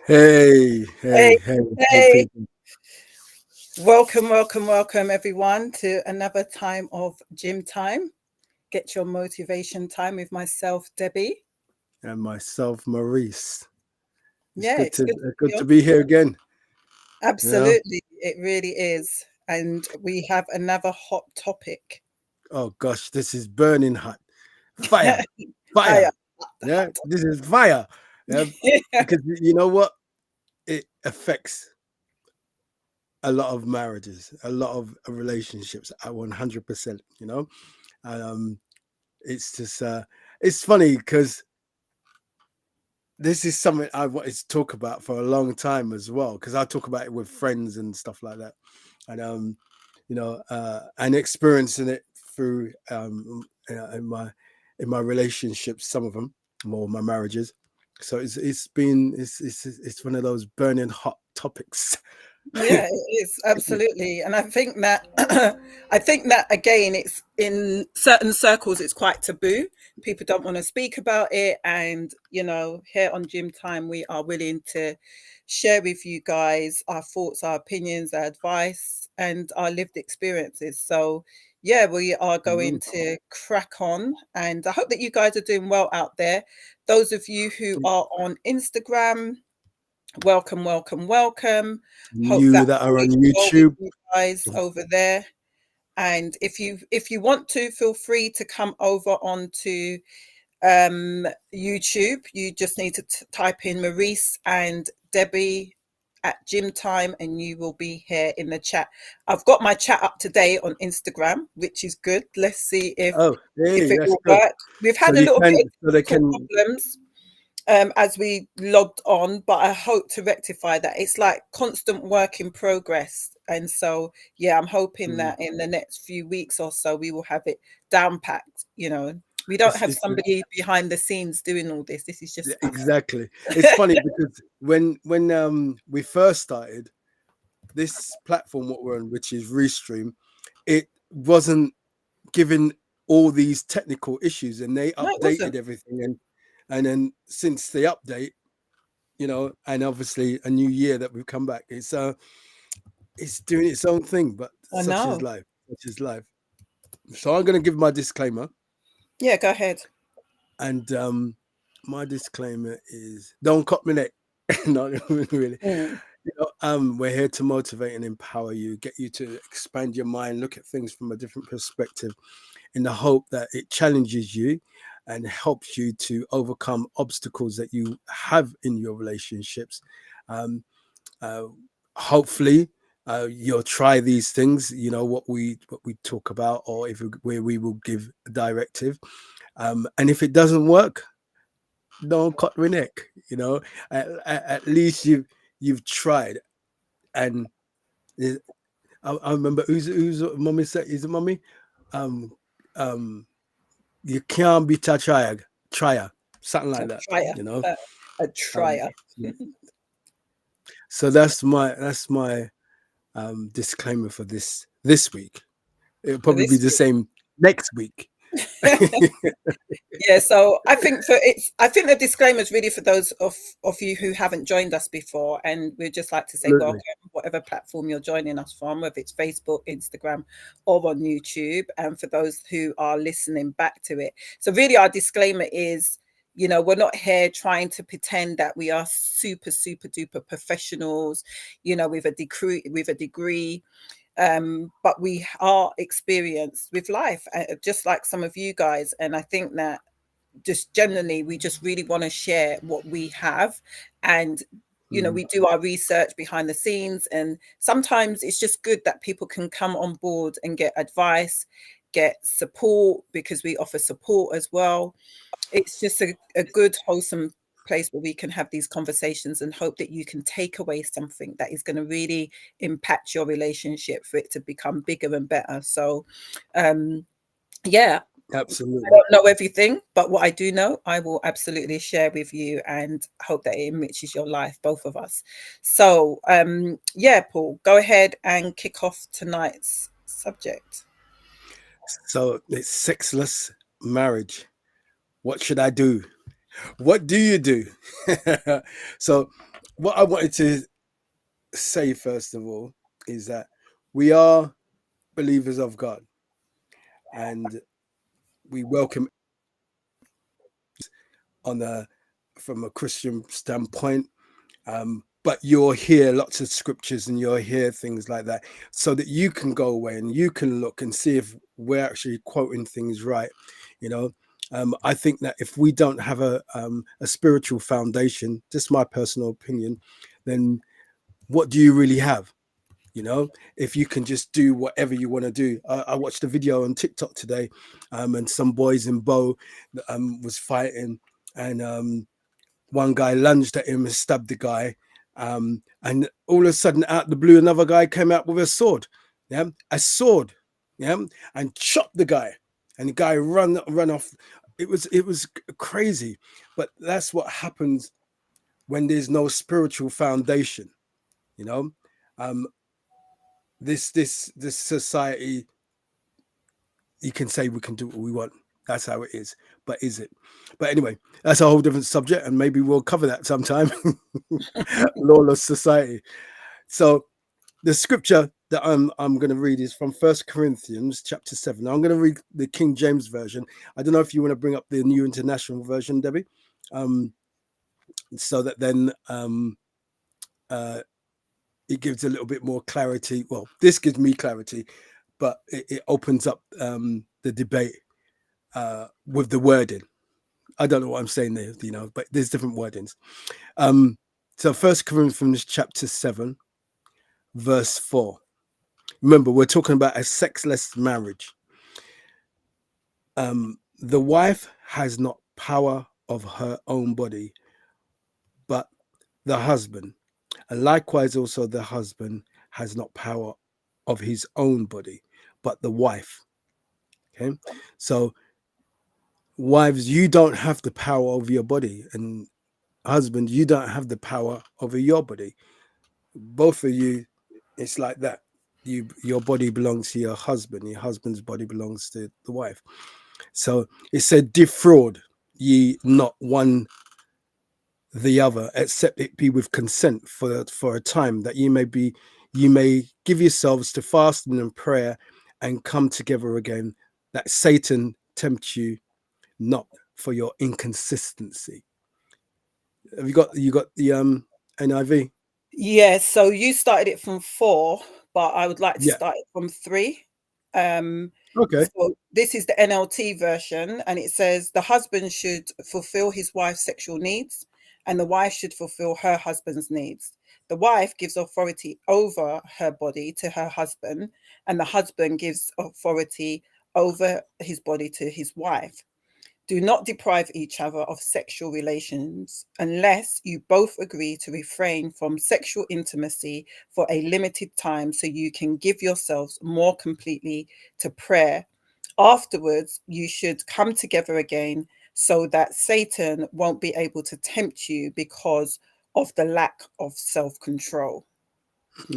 Hey, hey, Hey, hey, hey, hey, people. welcome everyone to another time of gym time. Get your motivation time with myself, Debbie. And myself, Maurice. It's Yeah, it's good to be good to on. be here again. You know? Absolutely, it really is. And we have another hot topic. Oh gosh, this is burning hot. Fire, fire. Higher, Yeah, this is fire. Yeah, because you know what? It affects a lot of marriages, a lot of relationships at 100%. And, it's just it's funny because this is something I wanted to talk about for a long time as well. Because I talk about it with friends and stuff like that, and and experiencing it through in my relationships, some of them, more my marriages. So it's one of those burning hot topics. Yeah, it is absolutely, and I think that I think that again, it's in certain circles, it's quite taboo. People don't want to speak about it, and here on Gym Time, we are willing to share with you guys our thoughts, our opinions, our advice, and our lived experiences. So, yeah, we are going Mhm. to crack on, and I hope that you guys are doing well out there. Those of you who are on Instagram, welcome. Hope You that that all are on is well with YouTube, you guys over there. And if you want to, feel free to come over onto YouTube. You just need to type in Maurice and Debbie at gym time, and you will be here in the chat. I've got my chat up to date on Instagram, which is good. Let's see oh, if hey, it that's will good. work. We've So had a you little bit can, of so they technical can. problems as we logged on, but I hope to rectify that. It's like constant work in progress. And so, yeah, I'm hoping mm, that in the next few weeks or so, we will have it down packed. We don't have it's somebody behind the scenes doing all this. This is Yeah, just us. exactly. It's funny because when we first started this platform, what we're on, which is Restream, it wasn't given all these technical issues, and they No, it updated wasn't. everything, and then since the update, and obviously a new year that we've come back, it's doing its own thing, but I such is know. life. Such is life. So I'm going to give my disclaimer, Yeah, go ahead. and my disclaimer is don't cut me neck. Not really. Mm. We're here to motivate and empower you, get you to expand your mind, look at things from a different perspective, in the hope that it challenges you and helps you to overcome obstacles that you have in your relationships. Um, uh, Hopefully, you'll try these things. You know what we talk about, or if where we will give a directive. And if it doesn't work, don't cut your neck. At least you've tried. And I remember who's mommy said, is it mommy? Um um you can't beat a trier, something A like that, trier. you know. A Um trier. yeah. So that's my disclaimer for this week. It'll For probably be this the same next week. Yeah, so I think the disclaimer is really for those of you who haven't joined us before, and we'd just like to say welcome, Absolutely. whatever platform you're joining us from, whether it's Facebook, Instagram, or on YouTube, and for those who are listening back to it. So really our disclaimer is, we're not here trying to pretend that we are super duper professionals, with a degree, but we are experienced with life, just like some of you guys. And I think that just generally, we just really want to share what we have. And, Mhm. we do our research behind the scenes. And sometimes it's just good that people can come on board and get advice, get support, because we offer support as well. It's just a good, wholesome place where we can have these conversations and hope that you can take away something that is going to really impact your relationship for it to become bigger and better. So, um, yeah, I Absolutely. don't know everything, but what I do know, I will absolutely share with you and hope that it enriches your life, both of us. So, yeah, Paul, go ahead and kick off tonight's subject. So it's sexless marriage. What should I do? What do you do? So what I wanted to say first of all is that we are believers of God, and we welcome on a from a Christian standpoint. But you'll hear lots of scriptures and you'll hear things like that, so that you can go away and you can look and see if we're actually quoting things right. You know, I think that if we don't have a spiritual foundation, just my personal opinion, then what do you really have? You know, if you can just do whatever you want to do. I watched a video on TikTok today, and some boys in Bow was fighting, and one guy lunged at him and stabbed the guy. And all of a sudden, out the blue, another guy came out with a sword. Yeah, a sword. Yeah, and chopped the guy, and the guy run off. It was crazy, but that's what happens when there's no spiritual foundation. You know, um, this society, you can say we can do what we want. That's how it is. But is it? But anyway, that's a whole different subject, and maybe we'll cover that sometime. Lawless society. So the scripture that I'm going to read is from First Corinthians chapter 7. I'm going to read the King James version. I don't know if you want to bring up the New International Version, Debbie, so that then uh, it gives a little bit more clarity. Well, this gives me clarity, but it opens up the debate with the wording. I don't know what I'm saying there, but there's different wordings. So First Corinthians chapter 7, verse 4. Remember, we're talking about a sexless marriage. The wife has not power of her own body, but the husband. And likewise also the husband has not power of his own body, but the wife. Okay. So wives, you don't have the power over your body, and husband, you don't have the power over your body. Both of you, it's like that. Your body belongs to your husband's body belongs to the wife. So it said, defraud ye not one the other, except it be with consent for a time, that you may give yourselves to fasting and prayer, and come together again, that Satan tempt you not for your inconsistency. Have you got the NIV? Yeah, so you started it from 4, but I would like to Yeah. start it from 3. Um, Okay. so this is the NLT version, and it says the husband should fulfill his wife's sexual needs, and the wife should fulfill her husband's needs. The wife gives authority over her body to her husband, and the husband gives authority over his body to his wife. Do not deprive each other of sexual relations unless you both agree to refrain from sexual intimacy for a limited time, so you can give yourselves more completely to prayer. Afterwards, you should come together again so that Satan won't be able to tempt you because of the lack of self-control.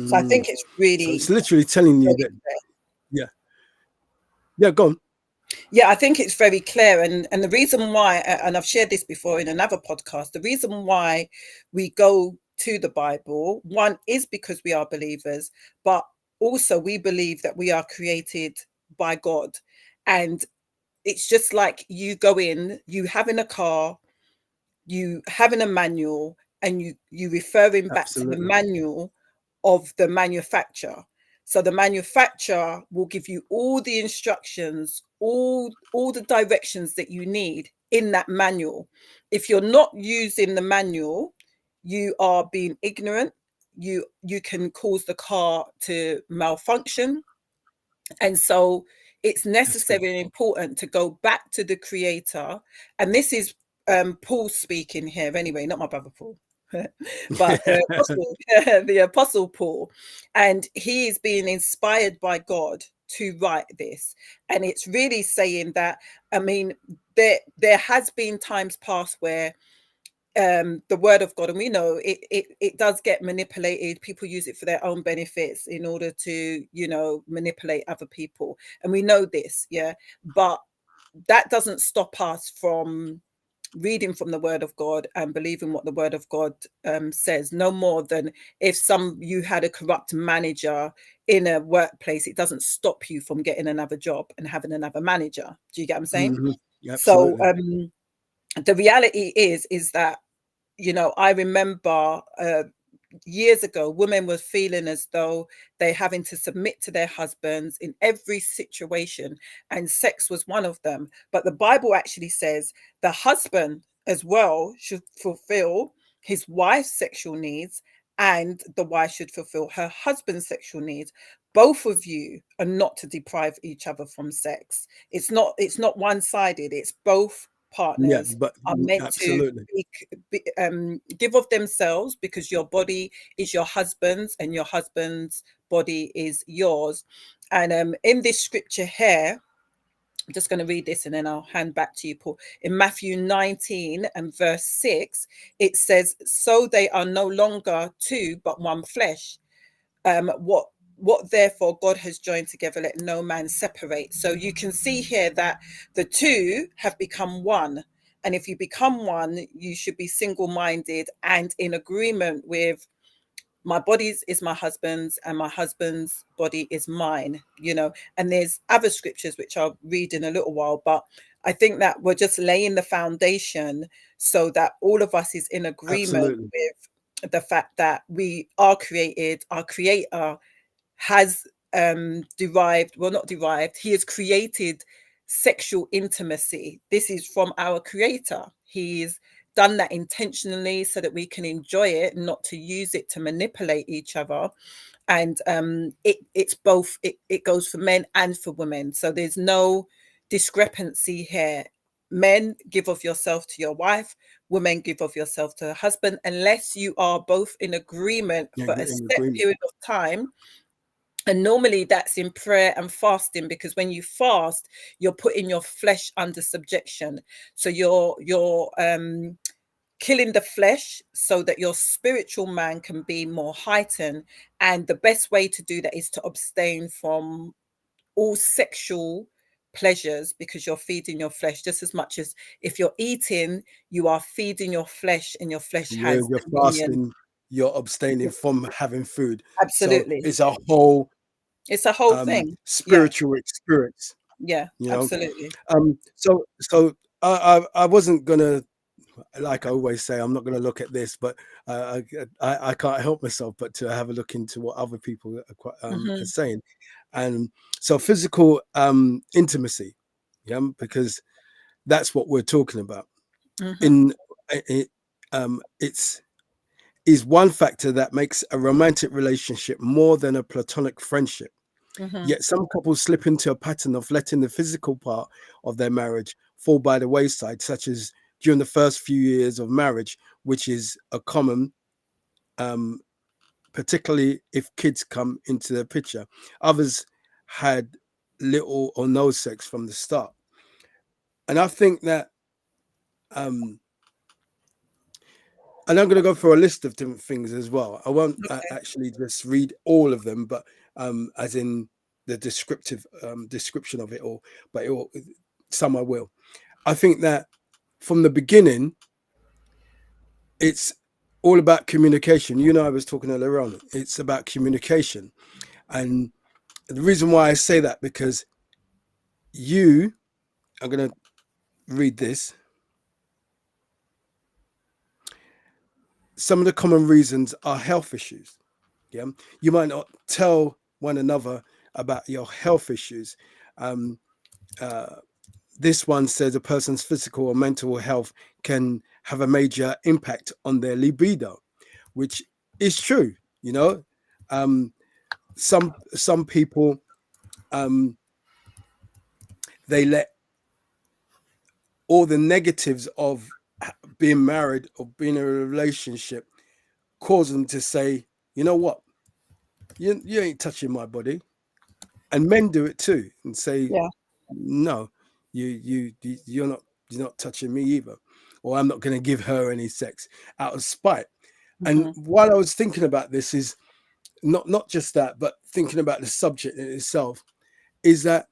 So I think it's So it's really, literally telling you very that. clear. Yeah. Yeah. Go on. Yeah, I think it's very clear. And the reason why, and I've shared this before in another podcast, the reason why we go to the Bible, one is because we are believers, but also we believe that we are created by God. And it's just like you go in, you have in a car, you having a manual, and you referring back to the Absolutely. manual of the manufacturer. So the manufacturer will give you all the instructions, all the directions that you need in that manual. If you're not using the manual, you are being ignorant. You can cause the car to malfunction. And so it's That's good. necessary and important to go back to the creator. And this is Paul speaking here anyway, not my brother Paul. But the apostle Paul, and he is being inspired by God to write this. And it's really saying that, I mean, there has been times past where the word of God, and we know it does get manipulated. People use it for their own benefits in order to, manipulate other people, and we know this. Yeah, but that doesn't stop us from reading from the word of God and believing what the word of God says, no more than if you had a corrupt manager in a workplace, it doesn't stop you from getting another job and having another manager. Do you get what I'm saying? So Absolutely. the reality is that, you know, I remember years ago, women were feeling as though they're having to submit to their husbands in every situation, and sex was one of them. But the Bible actually says the husband as well should fulfill his wife's sexual needs, and the wife should fulfill her husband's sexual needs. Both of you are not to deprive each other from sex. It's not one-sided. It's both Yeah, partners but are meant to absolutely. give of themselves, because your body is your husband's and your husband's body is yours. And in this scripture here, I'm just going to read this and then I'll hand back to you, Paul. In Matthew 19 and verse 6, it says, so they are no longer two, but one flesh. What therefore God has joined together, let no man separate. So you can see here that the two have become one. And if you become one, you should be single-minded and in agreement with, my body is my husband's and my husband's body is mine, you know. And there's other scriptures which I'll read in a little while, but I think that we're just laying the foundation so that all of us is in agreement Absolutely. with the fact that we are created, our creator has not derived, he has created sexual intimacy. This is from our creator. He's done that intentionally so that we can enjoy it, not to use it to manipulate each other. And it's both, it goes for men and for women, so there's no discrepancy here. Men, give of yourself to your wife, women, give of yourself to her husband, unless you are both in agreement Yeah, for a in set agreement. period of time. And normally that's in prayer and fasting, because when you fast, you're putting your flesh under subjection. So you're killing the flesh so that your spiritual man can be more heightened. And the best way to do that is to abstain from all sexual pleasures, because you're feeding your flesh just as much as if you're eating, you are feeding your flesh, and your flesh Where has you're dominion. fasting, you're abstaining from having food. So Absolutely. it's a whole It's a whole thing. Yeah. spiritual experience, Yeah, you know. absolutely. So I wasn't gonna, like I always say, I'm not gonna look at this, but I can't help myself but to have a look into what other people are Hmm. saying. And so physical intimacy, yeah, because that's what we're talking about. Hmm. In it, it's is one factor that makes a romantic relationship more than a platonic friendship. Hmm. Yet some couples slip into a pattern of letting the physical part of their marriage fall by the wayside, such as during the first few years of marriage, which is a common, um, particularly if kids come into the picture. Others had little or no sex from the start. And I think that, um, and I'm going to go through a list of different things as well. I won't Okay. actually just read all of them, but as in the descriptive description of it all, but some I will. I think that from the beginning, it's all about communication. You know, I was talking earlier on. It's about communication, and the reason why I say that, because you, I'm going to read this. Some of the common reasons are health issues. Yeah, you might not tell one another about your health issues. Um, uh, this one says a person's physical or mental health can have a major impact on their libido, which is true. You know, um, some people, um, they let all the negatives of being married or being in a relationship cause them to say, you know what, you ain't touching my body. And men do it too, and say, Yeah. no, you're not touching me either, or I'm not going to give her any sex, out of spite. And Hmm. while I was thinking about this, is not just that, but thinking about the subject in itself, is that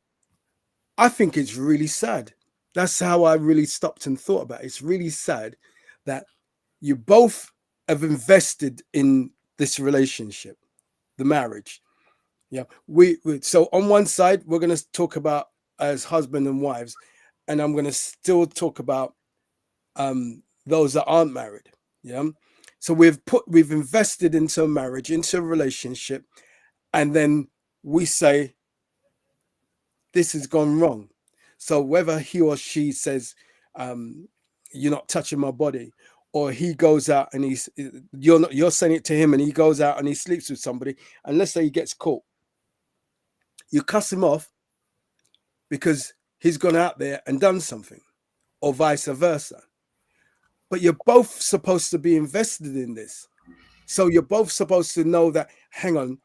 I think it's really sad That's how I really stopped and thought about it. It's really sad that you both have invested in this relationship, the marriage. Yeah, so on one side we're going to talk about as husband and wives, and I'm going to still talk about those that aren't married. Yeah, so we've invested into a marriage, into a relationship, and then we say this has gone wrong. So whether he or she says, "You're not touching my body," or he goes out and you're saying it to him, and he goes out and he sleeps with somebody, and let's say he gets caught, you cuss him off because he's gone out there and done something, or vice versa. But you're both supposed to be invested in this. So you're both supposed to know that, hang on,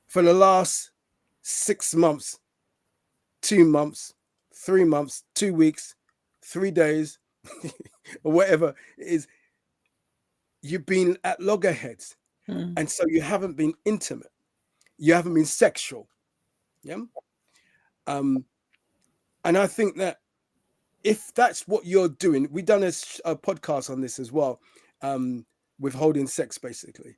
for the last 6 months, 2 months, 3 months, 2 weeks, 3 days, or whatever it is, you've been at loggerheads. And so you haven't been intimate. You haven't been sexual. Yeah. And I think that if that's what you're doing, we've done a podcast on this as well, withholding sex, basically.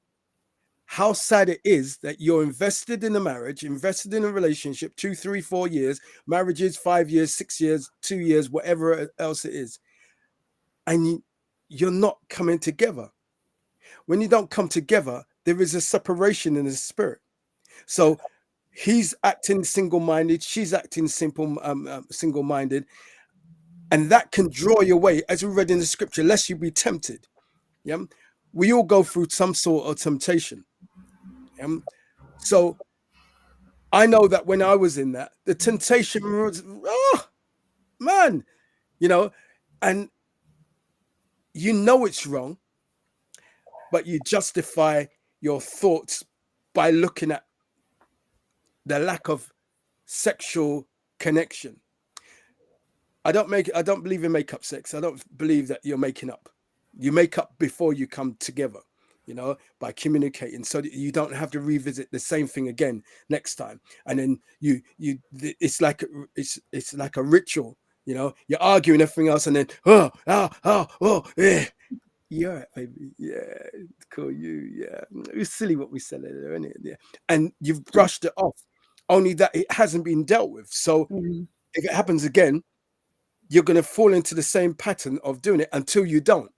How sad it is that you're invested in a marriage, invested in a relationship, 2, 3, 4 years, marriages, 5 years, 6 years, 2 years, whatever else it is, and you're not coming together. When you don't come together, there is a separation in the spirit. So he's acting single-minded, she's acting single-minded, and that can draw you away, as we read in the scripture, lest you be tempted. Yeah, we all go through some sort of temptation. Yeah? So I know that when I was in that, the temptation was, oh man, and it's wrong, but you justify your thoughts by looking at the lack of sexual connection. I don't believe in make-up sex. I don't believe that you're making up. You make up before you come together, by communicating, so that you don't have to revisit the same thing again next time. And then it's like a ritual, you're arguing everything else, and then yeah. You're right, baby. Yeah, it's cool. Yeah. It's silly what we said there, isn't it? Yeah. And you've brushed it off, only that it hasn't been dealt with. So if it happens again, you're going to fall into the same pattern of doing it until you don't.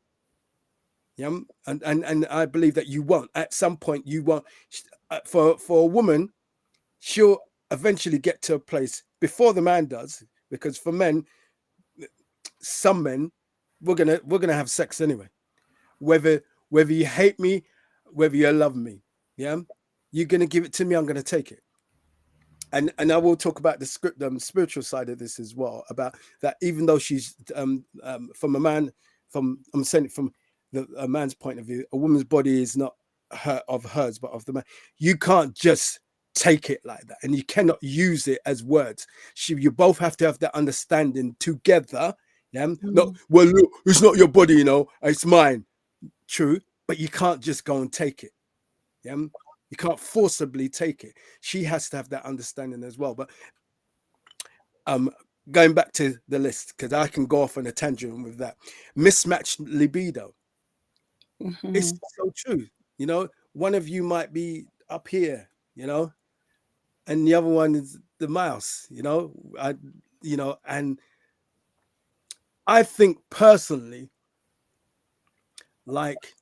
Yeah. And I believe that you won't. At some point, you won't. For a woman, she'll eventually get to a place before the man does, because for men, some men, we're gonna have sex anyway. Whether you hate me, whether you love me, yeah, you're gonna give it to me. I'm gonna take it, and I will talk about the spiritual side of this as well. About that, even though she's from a man, I'm saying it from a man's point of view, a woman's body is not of hers, but of the man. You can't just take it like that, and you cannot use it as words. You both have to have that understanding together. Yeah, no, well, look, it's not your body, it's mine. True, but you can't just go and take it. Yeah, you can't forcibly take it. She has to have that understanding as well. But going back to the list, because I can go off on a tangent with that. Mismatched libido. It's so true. One of you might be up here, and the other one is the mouse. And I think personally, like,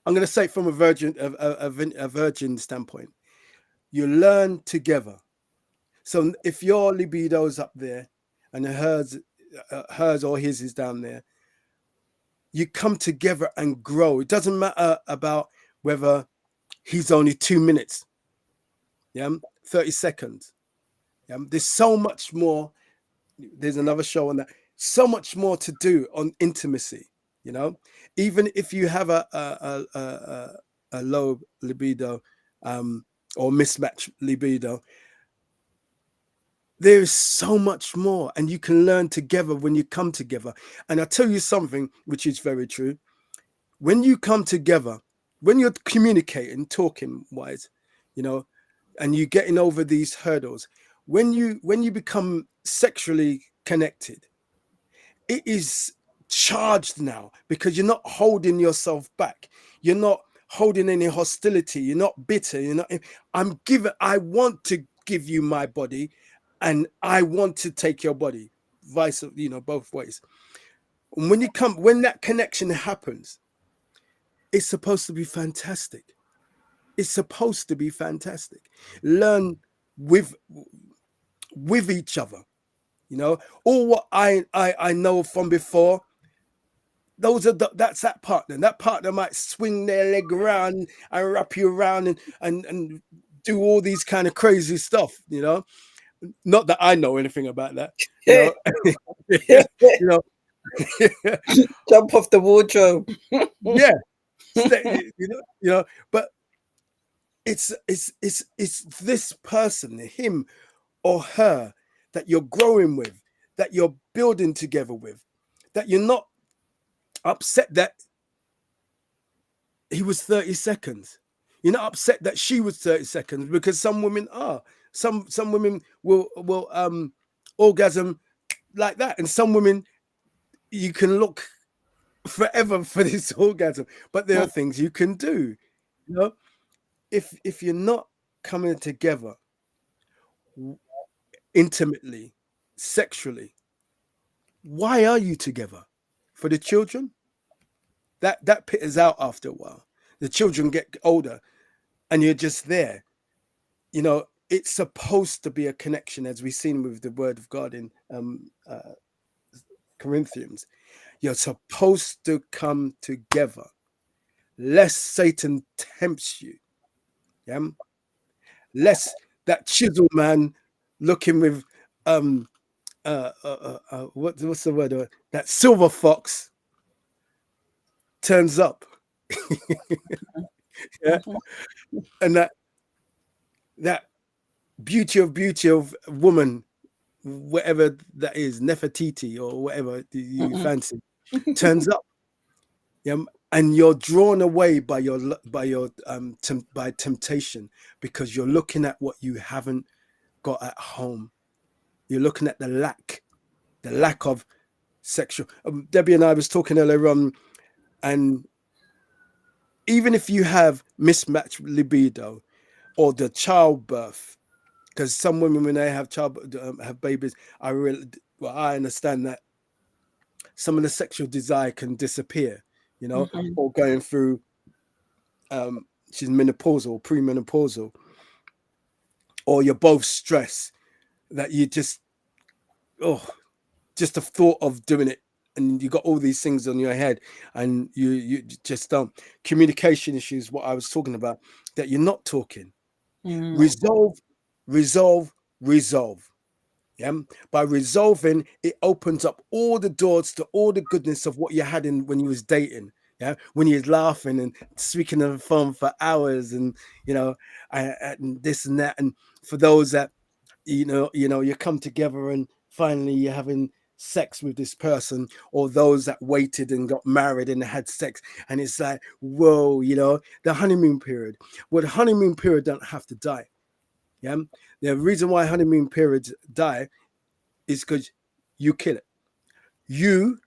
I'm going to say from a virgin standpoint, you learn together. So if your libido is up there and hers or his is down there, you come together and grow. It doesn't matter about whether he's only 2 minutes, 30 seconds. There's so much more. There's another show on that. So much more to do on intimacy. Even if you have a low libido or mismatched libido, there is so much more, and you can learn together when you come together. And I tell you something which is very true. When you come together, when you're communicating, talking wise, and you're getting over these hurdles, when you become sexually connected, it is charged now, because you're not holding yourself back. You're not holding any hostility. You're not bitter. You're not. I want to give you my body, and I want to take your body. Vice, both ways. And when that connection happens, it's supposed to be fantastic. It's supposed to be fantastic. Learn with each other. All what I know from before. That's that partner. That partner might swing their leg around and wrap you around and do all these kind of crazy stuff. Not that I know anything about that. Jump off the wardrobe. Yeah. But it's this person, him or her, that you're growing with, that you're building together with, that you're not upset that he was 30 seconds. You're not upset that she was 30 seconds, because some women are. Some women will orgasm like that, and some women you can look forever for this orgasm. But there are things you can do. If you're not coming together intimately, sexually, why are you together? For the children? That peters out after a while. The children get older and you're just there. It's supposed to be a connection, as we've seen with the word of God in Corinthians. You're supposed to come together, lest Satan tempts you. Yeah. Lest that chisel man looking with what's the word? That silver fox turns up. Yeah. And that beauty of woman, whatever that is, Nefertiti or whatever you fancy, turns up. Yeah. And you're drawn away by by temptation, because you're looking at what you haven't got at home. You're looking at the lack of sexual. Debbie and I was talking earlier on, and even if you have mismatched libido or the childbirth, because some women, when they have have babies, I understand that some of the sexual desire can disappear, or going through she's menopausal, premenopausal, or you're both stressed that you just the thought of doing it, and you got all these things on your head, and you just don't. Communication issues, what I was talking about, that you're not talking. Resolve. Yeah. By resolving, it opens up all the doors to all the goodness of what you had in when you was dating. Yeah, when you're laughing and speaking on the phone for hours, and and this and that. And for those that you come together and finally you're having sex with this person, or those that waited and got married and had sex, and it's like, whoa, the honeymoon period. Well, the honeymoon period don't have to die. Yeah, the reason why honeymoon periods die is because you kill it. You,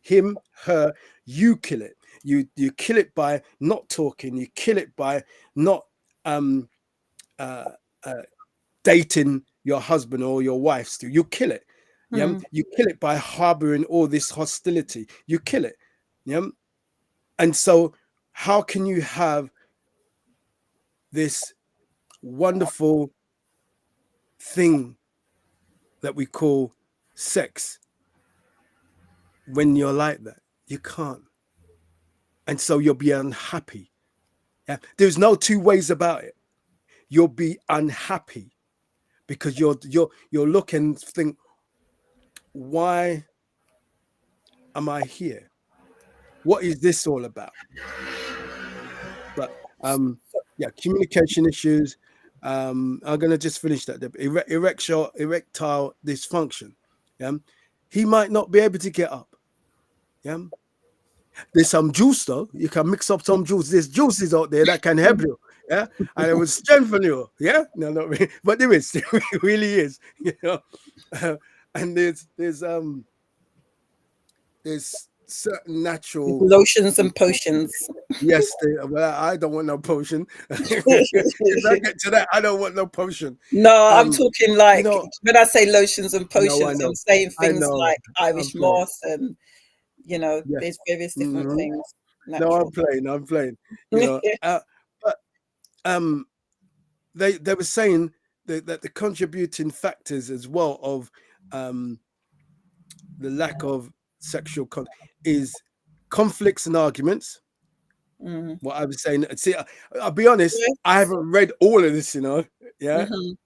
him, her, you kill it. You kill it by not talking. You kill it by not dating your husband or your wife. Still, you kill it. Yeah, you kill it by harboring all this hostility. You kill it. Yeah, and so how can you have this wonderful thing that we call sex when you're like that? You can't. And so you'll be unhappy. Yeah? There's no two ways about it. You'll be unhappy because you're looking, think, why am I here? What is this all about? But communication issues. I'm gonna just finish that. Erectile dysfunction. Yeah, he might not be able to get up. Yeah, there's some juice though. You can mix up some juice. There's juices out there that can help you. Yeah, and it will strengthen you. Yeah, no, not really, but there is. There really is. And there's there's certain natural Lotions and potions. yes. Well, I don't want no potion. If I get to that, I don't want no potion. No, I'm talking like, You know, when I say lotions and no, I potions, I'm know, saying I things know. like I'm Irish playing. moss and, you know, Yes. there's various different Hmm. things, No, I'm natural. playing. I'm playing. You know, but um, they were saying that the contributing factors as well of um the lack of sexual is conflicts and arguments. Mm. What I was saying. See, I'll be honest. I Yes. haven't read all of this. You know, yeah. Mhm.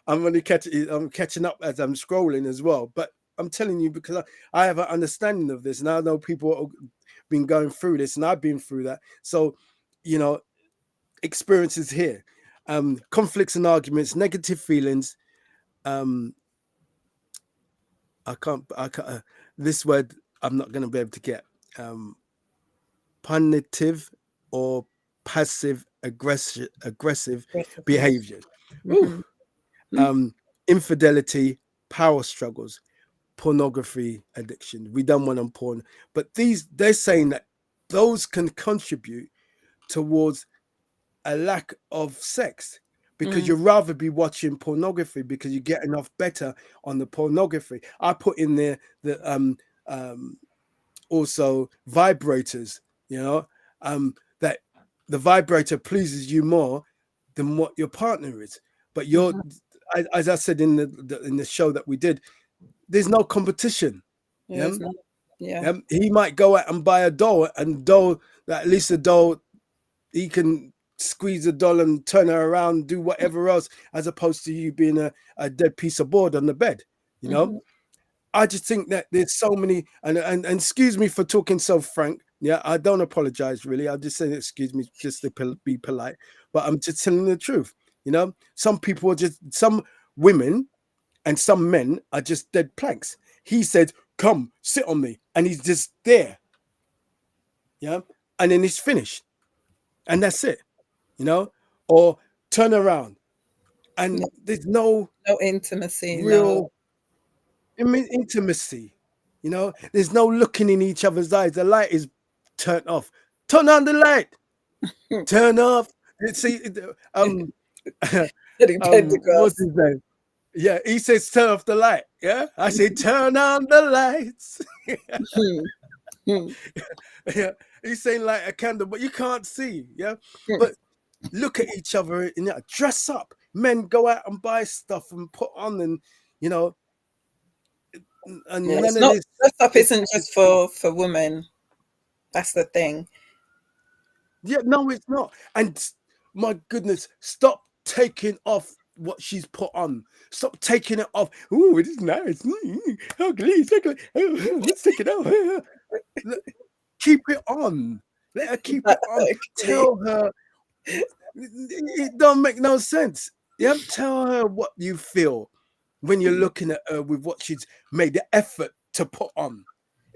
I'm catching up as I'm scrolling as well. But I'm telling you because I have an understanding of this, and I know people have been going through this, and I've been through that. So, you know, experiences here, conflicts and arguments, negative feelings. Um, I can't. This word I'm not going to be able to get. Punitive or passive aggressive Aggressiveness. behavior. Ooh. Mhm. Infidelity, power struggles, pornography addiction. We done one on porn, but they're saying that those can contribute towards a lack of sex because Mm. you'd rather be watching pornography because you get enough better on the pornography. I put in there the um also vibrators, you know, that the vibrator pleases you more than what your partner is. But you're, Mhm. as I said in the show that we did, there's no competition. Yeah, Yeah? isn't it? Yeah. He might go out and buy a doll, and doll that at least a doll he can squeeze a doll and turn her around, do whatever else, as opposed to you being a dead piece of board on the bed. You know, Mhm. I just think that there's so many, and excuse me for talking so frank. Yeah, I don't apologize really. I'm just saying excuse me just to be polite, but I'm just telling the truth. You know, some people are just some women and some men are just dead planks. He said, "Come, sit on me," and he's just there. Yeah, and then he's finished, and that's it. You know, or turn around, and No, there's no no intimacy, no. real intimacy. You know, there's no looking in each other's eyes. The light is turned off. Turn on the light. Turn off. See, Pretty what's Pentecost. his name? Yeah, he says turn off the light. Yeah, I say turn on the lights. Mhm. Mhm. Yeah, he's saying like a candle, but you can't see. Yeah, but look at each other and dress up. Men go out and buy stuff and put on, and you know, Yeah, and none it's of not, this. dress up It's, isn't it's just for women. That's the thing. Yeah, no, it's not. And my goodness, stop taking off what she's put on. Stop taking it off. Oh, it is nice. Ugly, it's ugly. Let's take it off. Keep it on. Let her keep it on. Exactly. Tell her. It don't make no sense. Yeah, tell her what you feel when you're looking at her with what she's made the effort to put on.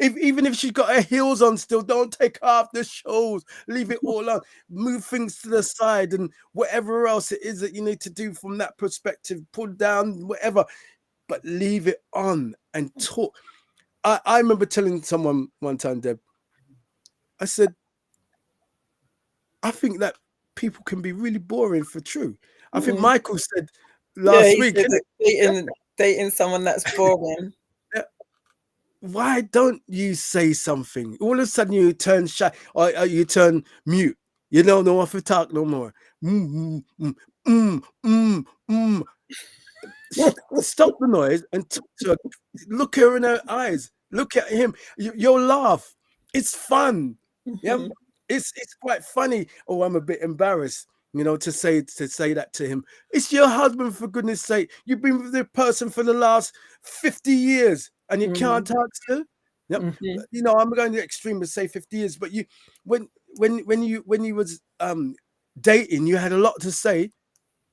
Even if she's got her heels on still, don't take her off the shoes. Leave it all on. Move things to the side and whatever else it is that you need to do from that perspective, pull down, whatever, but leave it on and talk. I remember telling someone one time, Deb, I said, I think that people can be really boring for true. I think Mm. Michael said Yeah, last he week, said innit? that dating someone that's boring. Why don't you say something? All of a sudden you turn shy or you turn mute. You don't know what to talk no more. Mm, mm, mm, mm, mm. Stop the noise and talk to her. Look her in her eyes. Look at him. You'll laugh. It's fun. Yeah, Mhm. it's quite funny. Oh, I'm a bit embarrassed, to say that to him. It's your husband, for goodness sake. You've been with the person for the last 50 years and you can't Mhm. talk to her. Yep. Mhm. I'm going to the extreme and say 50 years, but you when you was dating, you had a lot to say.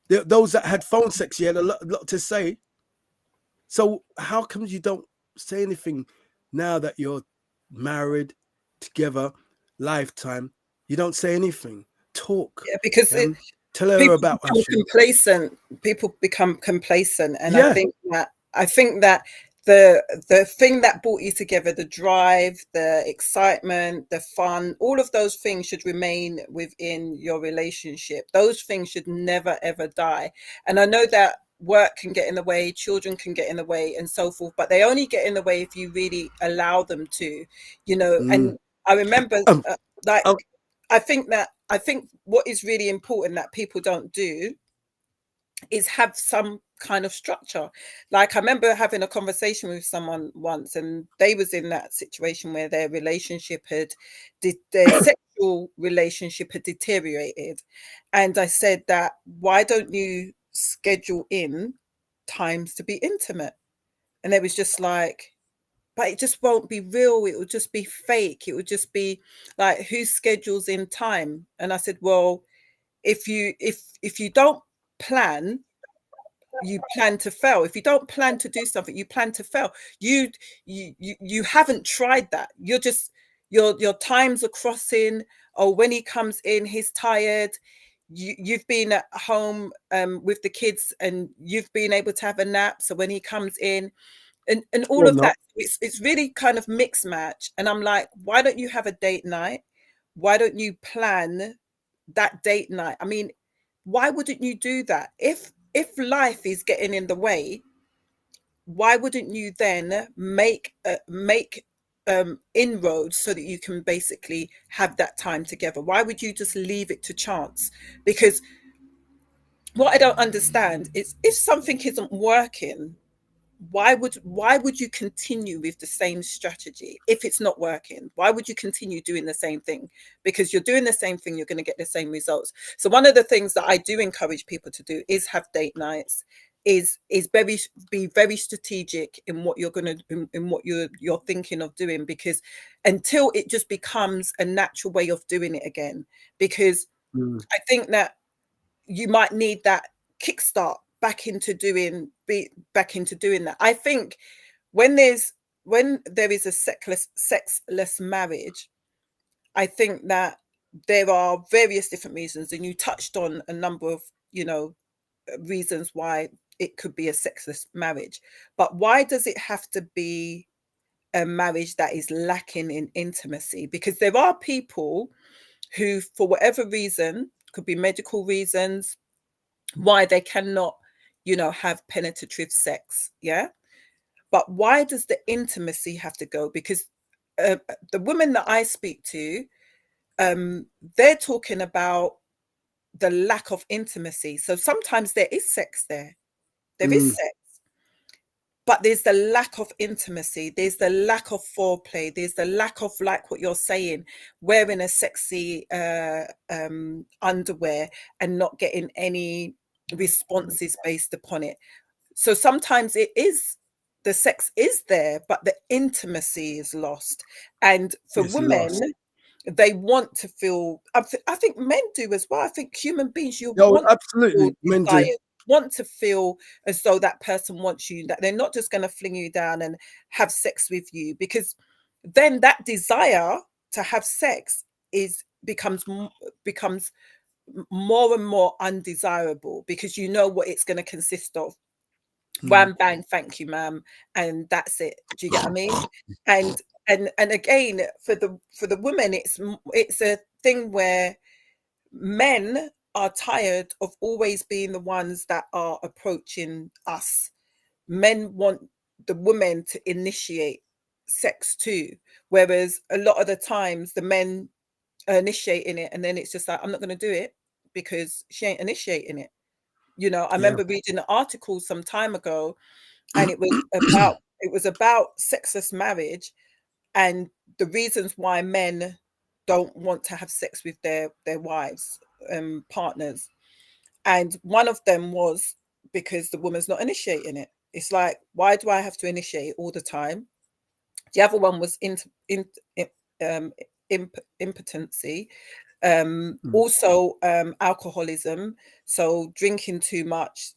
Those that had phone sex, you had a lot to say. So how come you don't say anything now that you're married, together, lifetime? You don't say anything. Talk. Yeah, because Yeah? Tell her people about how become she. complacent. People become complacent, and I Yeah. think that the thing that brought you together, the drive, the excitement, the fun, all of those things should remain within your relationship. Those things should never ever die. And I know that work can get in the way, children can get in the way, and so forth, but they only get in the way if you really allow them to, you know. Mm. And I remember, Um, like, oh, I think what is really important that people don't do is have some kind of structure. Like, I remember having a conversation with someone once, and they was in that situation where their relationship had their sexual relationship had deteriorated. And I said that, why don't you schedule in times to be intimate? And they was just like, but it just won't be real, it will just be fake, it would just be like, who schedules in time? And I said, well, if you don't plan, you plan to fail. If you don't plan to do something, you plan to fail. You haven't tried that. You're just, your times are crossing. Oh, when he comes in, he's tired. You've been at home with the kids, and you've been able to have a nap, so when he comes in, and all you're of not. that, it's really kind of mixed match. And I'm like, why don't you have a date night? Why don't you plan that date night? I mean, why wouldn't you do that? If life is getting in the way, why wouldn't you then make inroads so that you can basically have that time together? Why would you just leave it to chance? Because what I don't understand is, if something isn't working, why would you continue with the same strategy? If it's not working, why would you continue doing the same thing? Because you're doing the same thing, you're going to get the same results. So one of the things that I do encourage people to do is have date nights, is be very strategic in what you're going to, in what you're thinking of doing, because until it just becomes a natural way of doing it again. Because Mm. I think that you might need that kickstart back into doing that. I think when there is a sexless marriage, I think that there are various different reasons, and you touched on a number of, reasons why it could be a sexless marriage. But why does it have to be a marriage that is lacking in intimacy? Because there are people who, for whatever reason, could be medical reasons, why they cannot, have penetrative sex. Yeah. But why does the intimacy have to go? Because the women that I speak to, they're talking about the lack of intimacy. So sometimes there is sex there. There is Mm. sex, but there's the lack of intimacy. There's the lack of foreplay. There's the lack of, like what you're saying, wearing a sexy underwear and not getting any responses based upon it. So sometimes it is, the sex is there, but the intimacy is lost. And for It's lost. women, they want to feel, I think men do as well. I think human beings, you Oh, want to feel absolutely, men do. desired, want to feel as though that person wants you, that they're not just going to fling you down and have sex with you, because then that desire to have sex is becomes more and more undesirable, because you know what it's going to consist of. Mm. Wham bang, thank you, ma'am, and that's it. Do you get what I mean? And again, for the women, it's a thing where men are tired of always being the ones that are approaching us. Men want the women to initiate sex too, whereas a lot of the times the men are initiating it, and then it's just like, I'm not going to do it because she ain't initiating it. I Yeah. remember reading an article some time ago, and it was about sexless marriage, and the reasons why men don't want to have sex with their wives, partners. And one of them was because the woman's not initiating it. It's like, why do I have to initiate all the time? The other one was um, impotency. Mm. Also, alcoholism. So drinking too much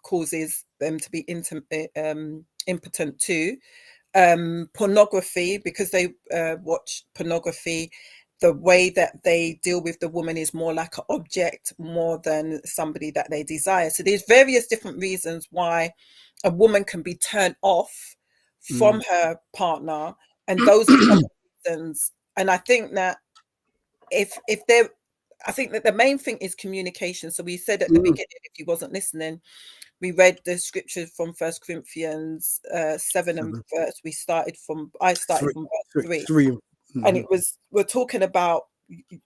causes them to be impotent too. Pornography, because they watch pornography, the way that they deal with the woman is more like an object more than somebody that they desire. So there's various different reasons why a woman can be turned off from her partner, and those are some reasons. And I think that I think that the main thing is communication. So we said at the beginning, if you wasn't listening, we read the scriptures from First Corinthians 7 and verse. I started from verse 3. And we're talking about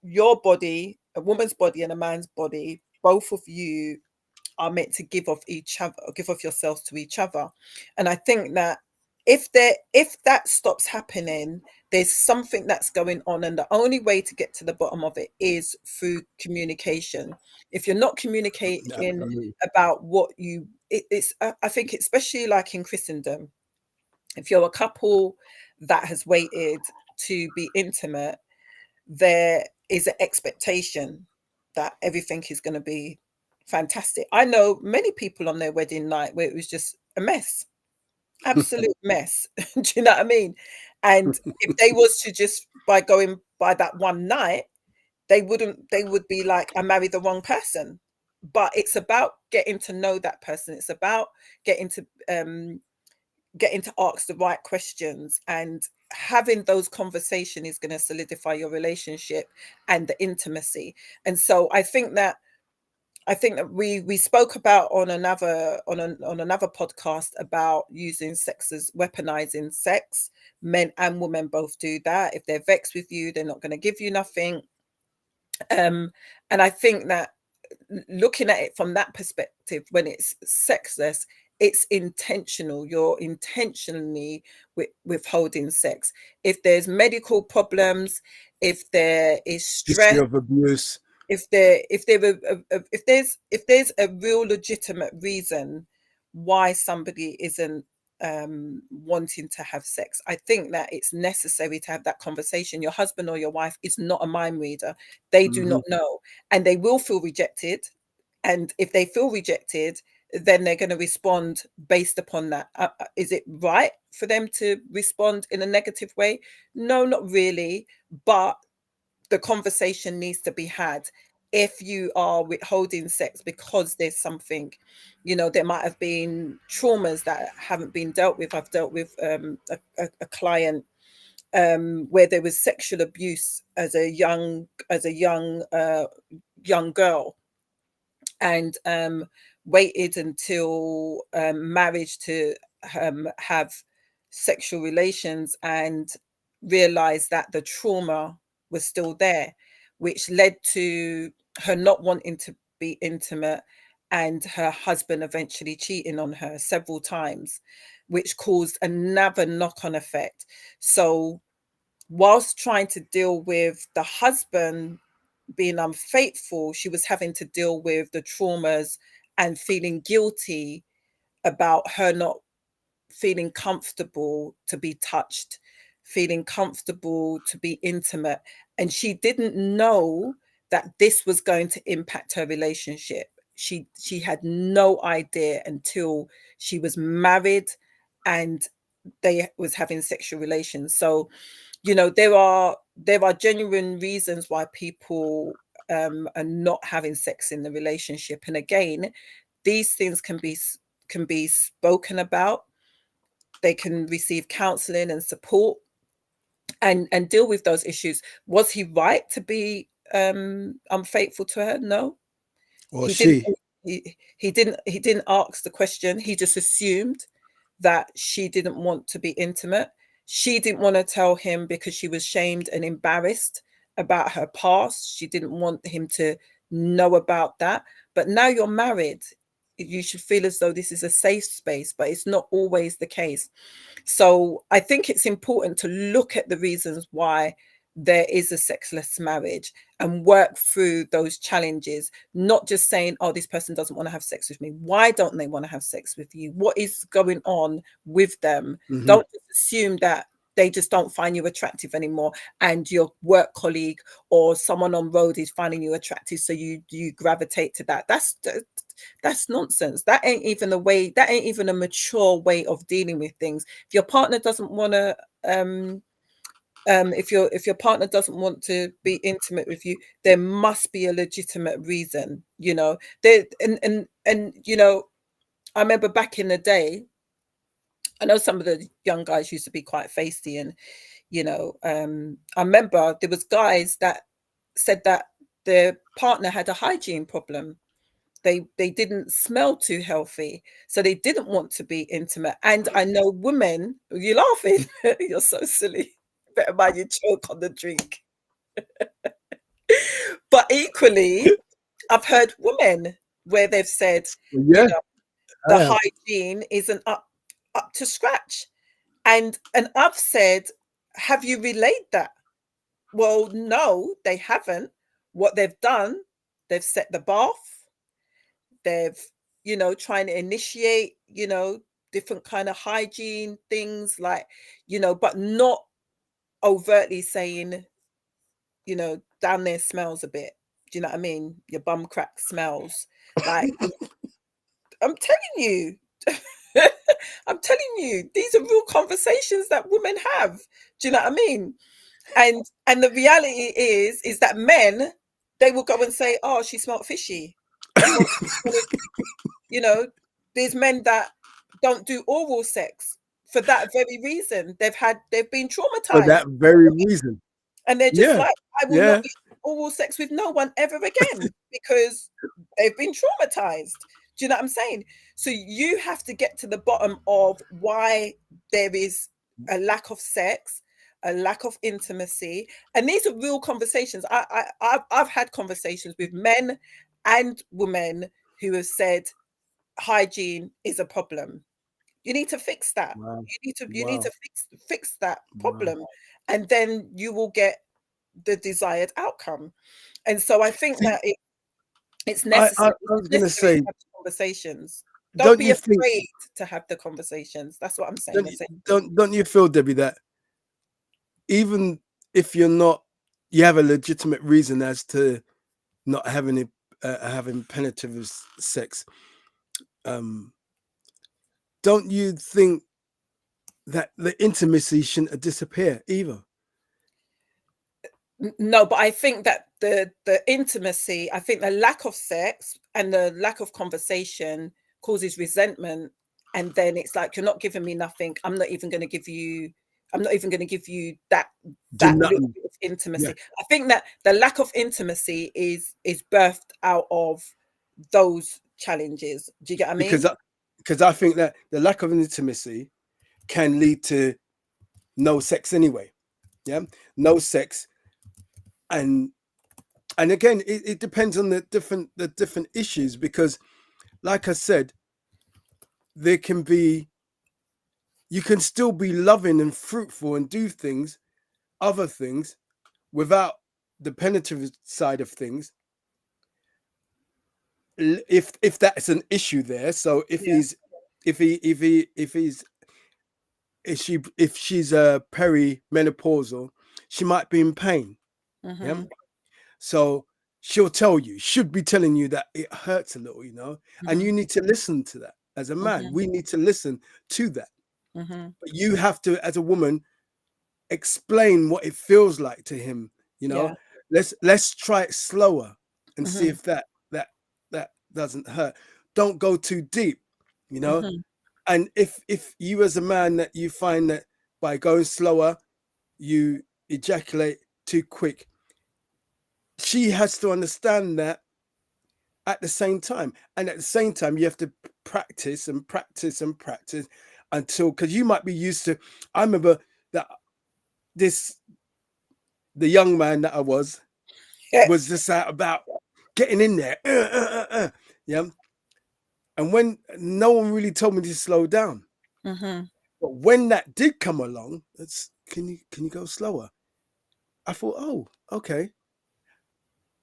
your body, a woman's body and a man's body. Both of you are meant to give of yourselves to each other. And I think that if that stops happening, there's something that's going on, and the only way to get to the bottom of it is through communication. If you're not communicating about what it's I think, especially like in Christendom, if you're a couple that has waited to be intimate, there is an expectation that everything is going to be fantastic. I know many people on their wedding night where it was just a mess, absolute mess. Do you know what I mean? And if they was to just going by that one night, they would be like, I married the wrong person. But it's about getting to know that person. It's about getting to ask the right questions, and having those conversations is going to solidify your relationship and the intimacy. And so I think that we spoke about on another podcast about using sex as weaponizing sex. Men and women both do that. If they're vexed with you, they're not going to give you nothing. And I think that looking at it from that perspective, when it's sexless, it's intentional. You're intentionally withholding sex. If there's medical problems, if there is stress, of abuse, if there's a real legitimate reason why somebody isn't wanting to have sex, I think that it's necessary to have that conversation. Your husband or your wife is not a mind reader. They do not know, and they will feel rejected. And if they feel rejected, then they're going to respond based upon that. Is it right for them to respond in a negative way? No, not really. But the conversation needs to be had. If you are withholding sex because there's something, there might have been traumas that haven't been dealt with. I've dealt with a client where there was sexual abuse as a young girl, and waited until marriage to have sexual relations, and realized that the trauma was still there, which led to her not wanting to be intimate, and her husband eventually cheating on her several times, which caused another knock-on effect. So whilst trying to deal with the husband being unfaithful, she was having to deal with the traumas and feeling guilty about her not feeling comfortable to be touched, feeling comfortable to be intimate. And she didn't know that this was going to impact her relationship. She had no idea until she was married and they was having sexual relations. So, there are genuine reasons why people are not having sex in the relationship. And again, these things can be spoken about. They can receive counseling and support and deal with those issues. Was he right to be unfaithful to her? No. or He didn't. she. He didn't ask the question. He just assumed that she didn't want to be intimate. She didn't want to tell him because she was shamed and embarrassed about her past. She didn't want him to know about that. But now you're married, you should feel as though this is a safe space, but it's not always the case. So I think it's important to look at the reasons why there is a sexless marriage and work through those challenges, not just saying, oh, this person doesn't want to have sex with me. Why don't they want to have sex with you? What is going on with them? Don't just assume that they just don't find you attractive anymore, and your work colleague or someone on road is finding you attractive, so you gravitate to that. That's nonsense. That ain't even a mature way of dealing with things. If your partner doesn't want to if your partner doesn't want to be intimate with you, there must be a legitimate reason. There, and I remember back in the day, I know some of the young guys used to be quite feisty, and I remember there was guys that said that their partner had a hygiene problem. They didn't smell too healthy, so they didn't want to be intimate. And I know women, you're laughing, you're so silly. Better mind you choke on the drink. But equally, I've heard women where they've said, Yeah, the I have. hygiene isn't up to scratch. And I've said, have you relayed that? Well, no, they haven't. What they've done, they've set the bath, they've, trying to initiate, different kind of hygiene things, like, but not overtly saying, down there smells a bit. Do you know what I mean? Your bum crack smells. Like, I'm telling you. I'm telling you, these are real conversations that women have. Do you know what I mean? And the reality is that men, they will go and say, "Oh, she smelled fishy." What? There's men that don't do oral sex for that very reason. They've been For traumatized, that very reason. and they're just Yeah, like, "I will not yeah. be oral sex with no one ever again," because they've been traumatized. Do you know what I'm saying? So you have to get to the bottom of why there is a lack of sex, a lack of intimacy, and these are real conversations. I've had conversations with men and women who have said hygiene is a problem. You need to fix that. Wow, You need to wow, fix that wow. problem, and then you will get the desired outcome. And so I think See, that it's I necessary. was It's gonna necessary to say, have the conversations. Don't don't be you think? afraid to have the conversations. That's what I'm saying, essentially. Don't you feel, Debbie, that even if you're not, you have a legitimate reason as to not having it, having penetrative sex. Um, don't you think that the intimacy shouldn't disappear either? No, but I think that the intimacy, I think the lack of sex and the lack of conversation causes resentment, and then it's like, you're not giving me nothing. I'm not even going to give you Do that little nothing. bit of Yeah, intimacy. I think that the lack of intimacy is birthed out of those challenges. Do you get what I because mean? I think that the lack of intimacy can lead to no sex anyway. Yeah, no sex, and again, it depends on the different issues, because, like I said, there can be, you can still be loving and fruitful and do things, other things, without the penetrative side of things, if that's an issue there. So if Yeah. he's, if he's, if she's perimenopausal, she might be in pain. Yeah. Mm-hmm. So she'll tell you, should be telling you that it hurts a little, and Mm-hmm. you need to listen to that. As a man, Mm-hmm. we need to listen to that. Mm-hmm. But you have to, as a woman, explain what it feels like to him. You know, Yeah. let's try it slower and see Mm-hmm. if that doesn't hurt. Don't go too deep. You know, Mm-hmm. and if you, as a man, that you find that by going slower you ejaculate too quick, she has to understand that at the same time. And at the same time, you have to practice and practice and practice until, because you might be used to. I remember that this the young man that I was Yeah. just out about getting in there, yeah. And when no one really told me to slow down, Mm-hmm. but when that did come along, it's, can you go slower? I thought, oh, okay.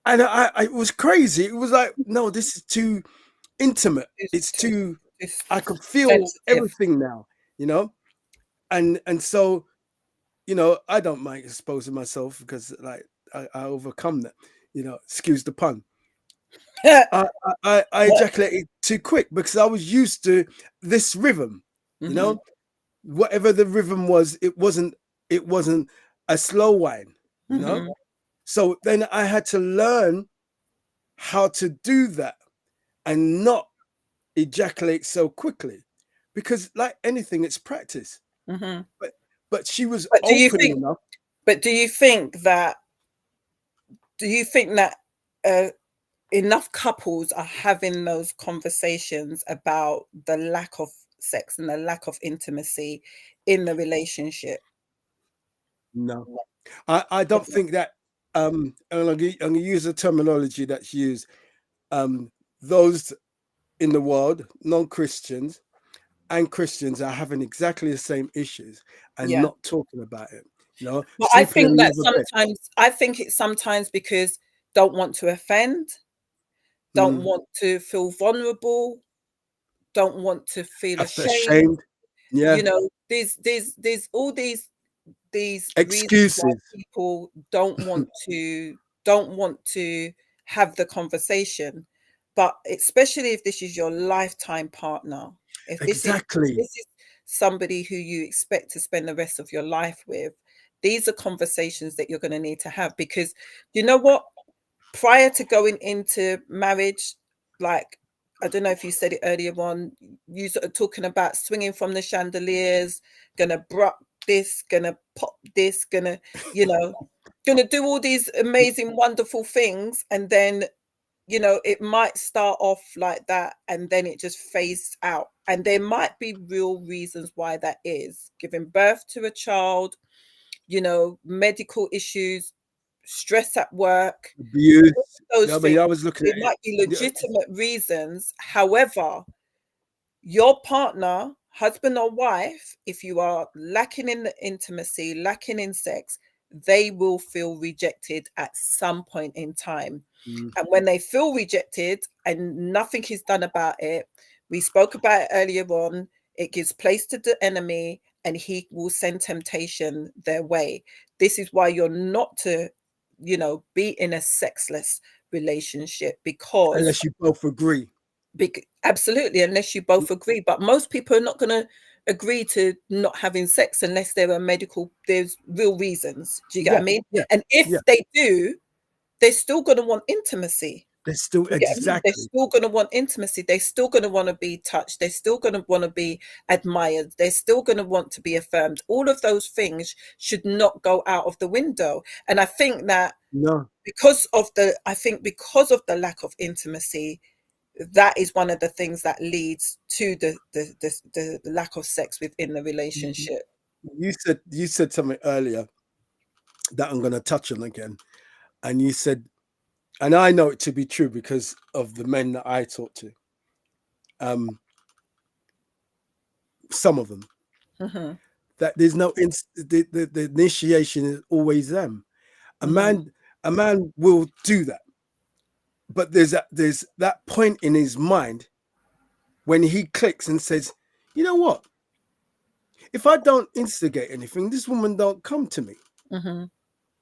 And it was crazy. It was like, no, this is too intimate. It's Too, too, too I could feel sensitive. everything now, you know? And so, I don't mind exposing myself, because like I overcome that, excuse the pun. I, I ejaculated too quick because I was used to this rhythm, you Mm-hmm. know, whatever the rhythm was, it wasn't a slow whine, you know? Mm-hmm. So then I had to learn how to do that and not ejaculate so quickly, because like anything, it's practice. Mm-hmm. But she was But do you open think? enough. But do you think that? Do you think that enough couples are having those conversations about the lack of sex and the lack of intimacy in the relationship? No, I don't think that. And I'm gonna use a terminology that's used. Those in the world, non-Christians and Christians, are having exactly the same issues and Yeah. not talking about it. You know, But I sleeping in think that another bed. sometimes, I think it's sometimes because don't want to offend, don't Mm, want to feel vulnerable, don't want to feel ashamed. ashamed. Yeah, You know, there's all these reasons why excuses. people don't want to have the conversation. But especially if this is your lifetime partner, if Exactly. this is somebody who you expect to spend the rest of your life with, these are conversations that you're going to need to have, because you know what, prior to going into marriage, like, I don't know if you said it earlier on, you sort of talking about swinging from the chandeliers, gonna bruck this, gonna pop this, gonna, you know, gonna do all these amazing, wonderful things. And then, you know, it might start off like that and then it just fades out. And there might be real reasons why that is. Giving birth to a child, you know, medical issues, stress at work, Abuse. those Yeah, but things. I was looking They at it. might be Yeah, legitimate reasons. However, your partner, husband or wife, if you are lacking in the intimacy, lacking in sex, they will feel rejected at some point in time. mm, And when they feel rejected and nothing is done about it, we spoke about it earlier on, it gives place to the enemy and he will send temptation their way. This is why you're not to, you know, be in a sexless relationship, because unless you both agree. absolutely, unless you both agree. But most people are not going to agree to not having sex unless there's real reasons. Do you get what Yeah, I mean? yeah, And if yeah. they do, they're still going to want intimacy. They're still You get what I mean? They're exactly. still going to want intimacy. They're still going to want to be touched. They're still going to want to be admired. They're still going to want to be affirmed. All of those things should not go out of the window. And I think that No, because of the lack of intimacy, that is one of the things that leads to the lack of sex within the relationship. you said something earlier that I'm going to touch on again, and you said, and I know it to be true because of the men that I talk to. Some of them, Hmm. that there's no the initiation is always them. A Hmm. man a man will do that, but there's that point in his mind when he clicks and says, you know what? If I don't instigate anything, this woman don't come to me. Hmm.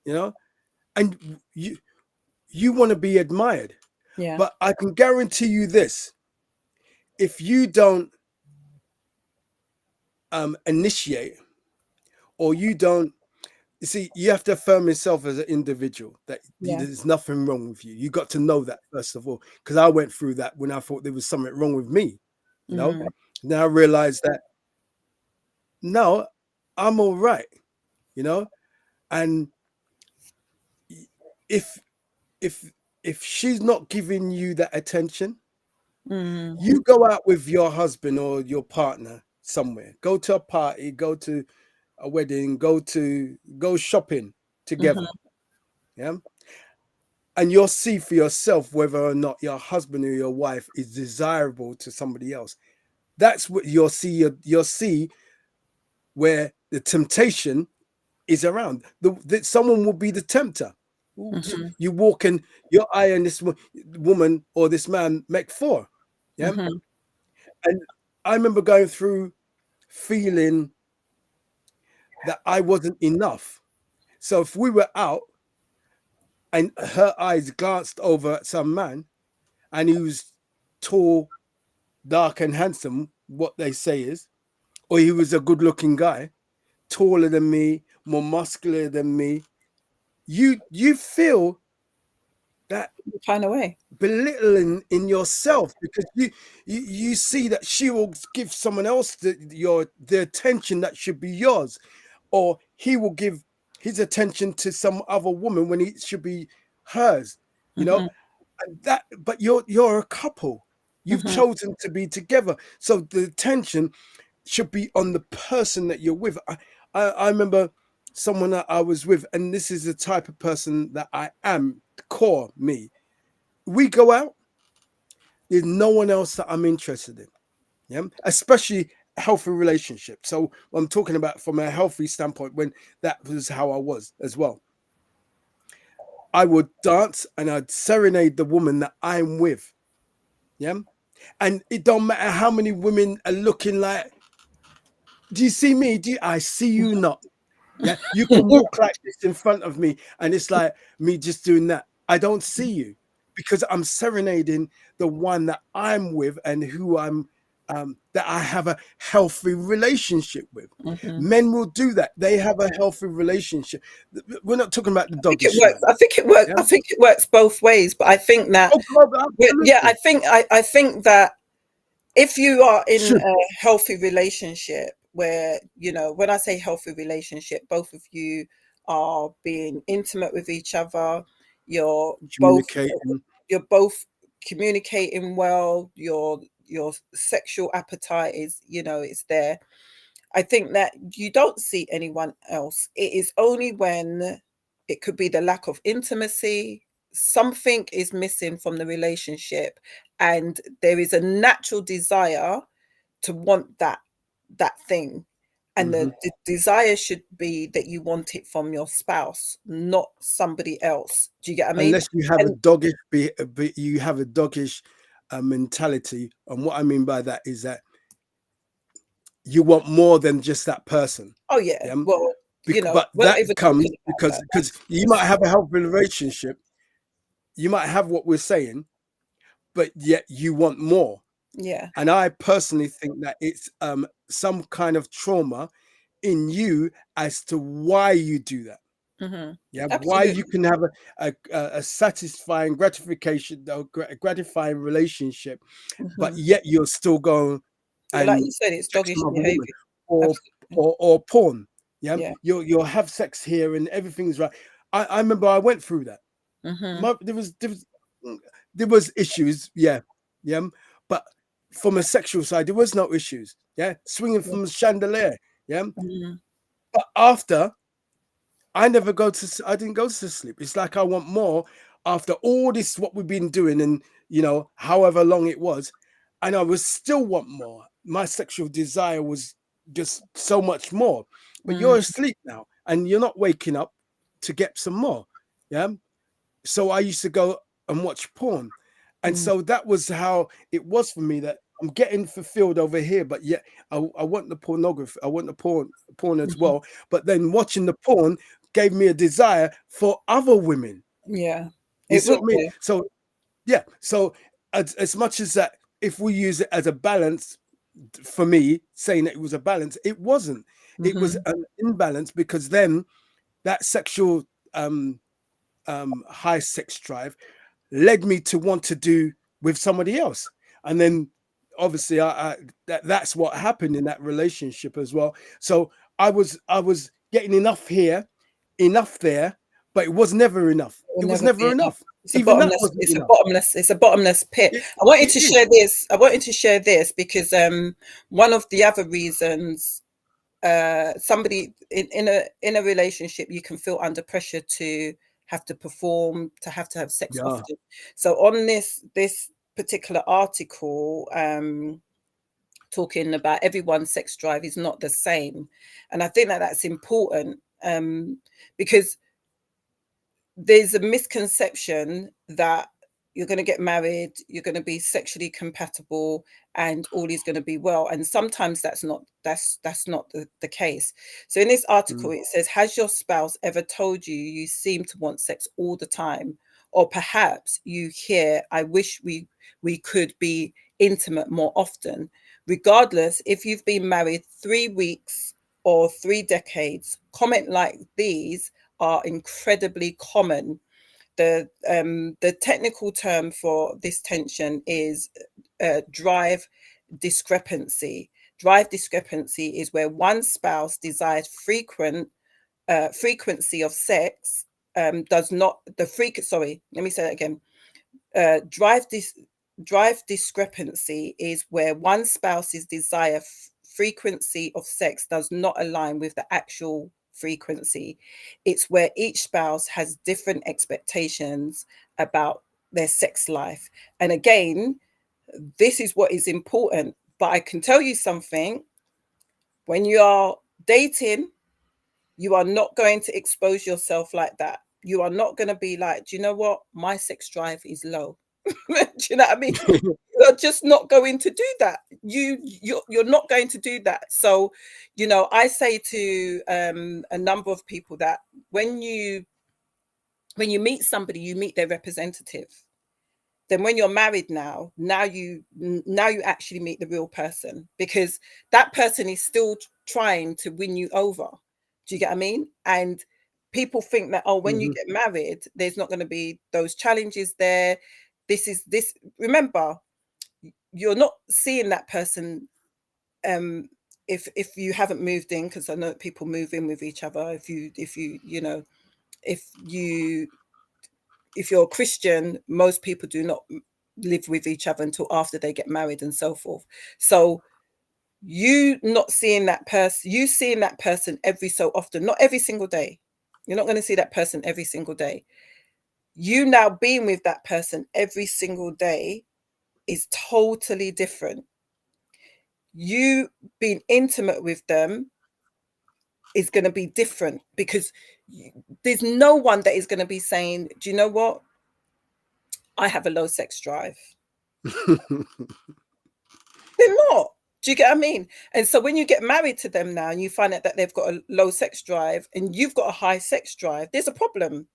You know, and you want to be admired, Yeah. but I can guarantee you this: if you don't initiate, or you don't, you see, you have to affirm yourself as an individual that Yeah. there's nothing wrong with you. You got to know that first of all, because I went through that when I thought there was something wrong with me. You know, Hmm. now I realized that no, I'm all right. You know, and if if if she's not giving you that attention, Hmm. you go out with your husband or your partner somewhere, go to a party, go to a wedding, go shopping together. Hmm. Yeah. And you'll see for yourself whether or not your husband or your wife is desirable to somebody else. That's what you'll see. You'll see where the temptation is around. Someone will be the tempter. Hmm. You walk in, your eye and this woman or this man make four. Yeah. Hmm. And I remember going through feeling that I wasn't enough. So if we were out and her eyes glanced over at some man and he was tall, dark, and handsome, what they say is, or he was a good looking guy, taller than me, more muscular than me, you feel that Find a way. belittling in yourself, because you see that she will give someone else the attention that should be yours, or he will give his attention to some other woman when it should be hers, you know. Mm-hmm. And that, but you're a couple, you've Mm-hmm. chosen to be together, so the attention should be on the person that you're with. I remember someone that I was with, and this is the type of person that I am, core me. We go out, there's no one else that I'm interested in. Yeah, especially a healthy relationship. So I'm talking about from a healthy standpoint, when that was how I was as well. I would dance and I'd serenade the woman that I'm with. Yeah. And it don't matter how many women are looking like, do you see me? I see you not? Yeah. You can walk like this in front of me, and it's like me just doing that. I don't see you, because I'm serenading the one that I'm with and who I'm, that I have a healthy relationship with. Mm-hmm. Men will do that. They have a healthy relationship. We're not talking about the I think it doggish works. man. I think it works. Yeah. I think it works both ways. But I think that, Oh God, yeah, absolutely. I think that if you are in Should. a healthy relationship where, you know, when I say healthy relationship, both of you are being intimate with each other, you're both Communicating. you're both communicating well, your sexual appetite is, you know, it's there. I think that you don't see anyone else. It is only when it could be the lack of intimacy, something is missing from the relationship, and there is a natural desire to want that thing. And Hmm. the desire should be that you want it from your spouse, not somebody else. Do you get what I mean? Unless you have a And doggish, you have a doggish mentality, and what I mean by that is that you want more than just that person. oh yeah, Yeah. well, you know, But we're not that even comes talking about because that. you That's might have a healthy relationship, you might have what we're saying, but yet you want more. yeah. And I personally think that it's some kind of trauma in you as to why you do that. Hmm. Yeah, why you Absolutely. can have a satisfying gratification, a gratifying relationship, but Hmm. yet you're still going Yeah, like you and said, it's sex doggish another woman, behavior. or Absolutely. or porn. Yeah, Yeah. you'll have sex here and everything's right. I remember I went through that. Hmm. There was issues, yeah, yeah, but from a sexual side, there was no issues. Yeah, swinging Yeah. from the chandelier. Yeah, Hmm. but after I didn't go to sleep. It's like I want more after all this what we've been doing, and however long it was, and I was still want more. My sexual desire was just so much more. But you're Mm. asleep now and you're not waking up to get some more. Yeah. So I used to go and watch porn. And Mm. so that was how it was for me, that I'm getting fulfilled over here, but yet I want the pornography, I want the porn as Mhm. well. But then watching the porn gave me a desire for other women. Yeah, You it see would what I mean? do. So yeah. So as much as that, if we use it as a balance, for me, saying that it was a balance, it wasn't. It was Hmm. an imbalance, because then that sexual um high sex drive led me to want to do with somebody else. And then obviously that's what happened in that relationship as well. So I was getting enough here, enough there, but it was never enough. It will It was never never be enough. enough. It's a Even that bottomless. wasn't enough. It's a bottomless pit. it, I wanted it to is. share this. I wanted to share this because one of the other reasons somebody in a relationship, you can feel under pressure to have to perform, to have sex Yeah. often. So on this particular article, talking about everyone's sex drive is not the same, and I think that that's important, because there's a misconception that you're going to get married, you're going to be sexually compatible, and all is going to be well. And sometimes that's not the case. So in this article, Mm. it says, has your spouse ever told you you seem to want sex all the time? Or perhaps you hear, I wish we could be intimate more often. Regardless if you've been married 3 weeks or 3 decades, comment like these are incredibly common. The technical term for this tension is drive discrepancy. Drive discrepancy is where one spouse desires frequency of sex, does not the freak sorry let me say that again. Drive discrepancy is where one spouse's desire frequency of sex does not align with the actual frequency. It's where each spouse has different expectations about their sex life. And again, this is what is important. But I can tell you something: when you are dating, you are not going to expose yourself like that. You are not going to be like, do you know what? My sex drive is low. Do you know what I mean? You're just not going to do that. You're not going to do that. So, I say to a number of people that when you meet somebody, you meet their representative. Then when you're married now you actually meet the real person, because that person is still trying to win you over. Do you get what I mean? And people think that, when you get married, there's not going to be those challenges there. Remember, you're not seeing that person if you haven't moved in, because I know people move in with each other. If you're a Christian, most people do not live with each other until after they get married and so forth. So you seeing that person every so often, not every single day. You're not going to see that person every single day. You now being with that person every single day is totally different. You being intimate with them is going to be different, because there's no one that is going to be saying, do you know what? I have a low sex drive. They're not. Do you get what I mean? And so when you get married to them now and you find out that they've got a low sex drive and you've got a high sex drive, there's a problem.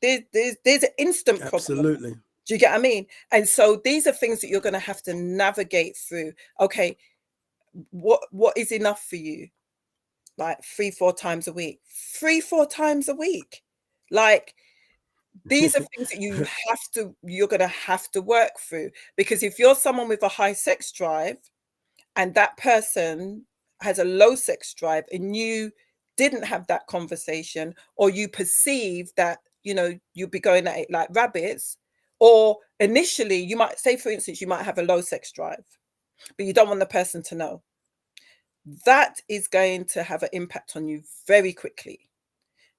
There's an instant problem. Absolutely. Do you get what I mean? And so these are things that you're going to have to navigate through. Okay, what is enough for you? Like 3-4 times a week. 3-4 times a week. Like, these are things that you're going to have to work through. Because if you're someone with a high sex drive and that person has a low sex drive and you didn't have that conversation, or you perceive that, you'll be going at it like rabbits, or initially you might say, for instance, you might have a low sex drive, but you don't want the person to know. That is going to have an impact on you very quickly.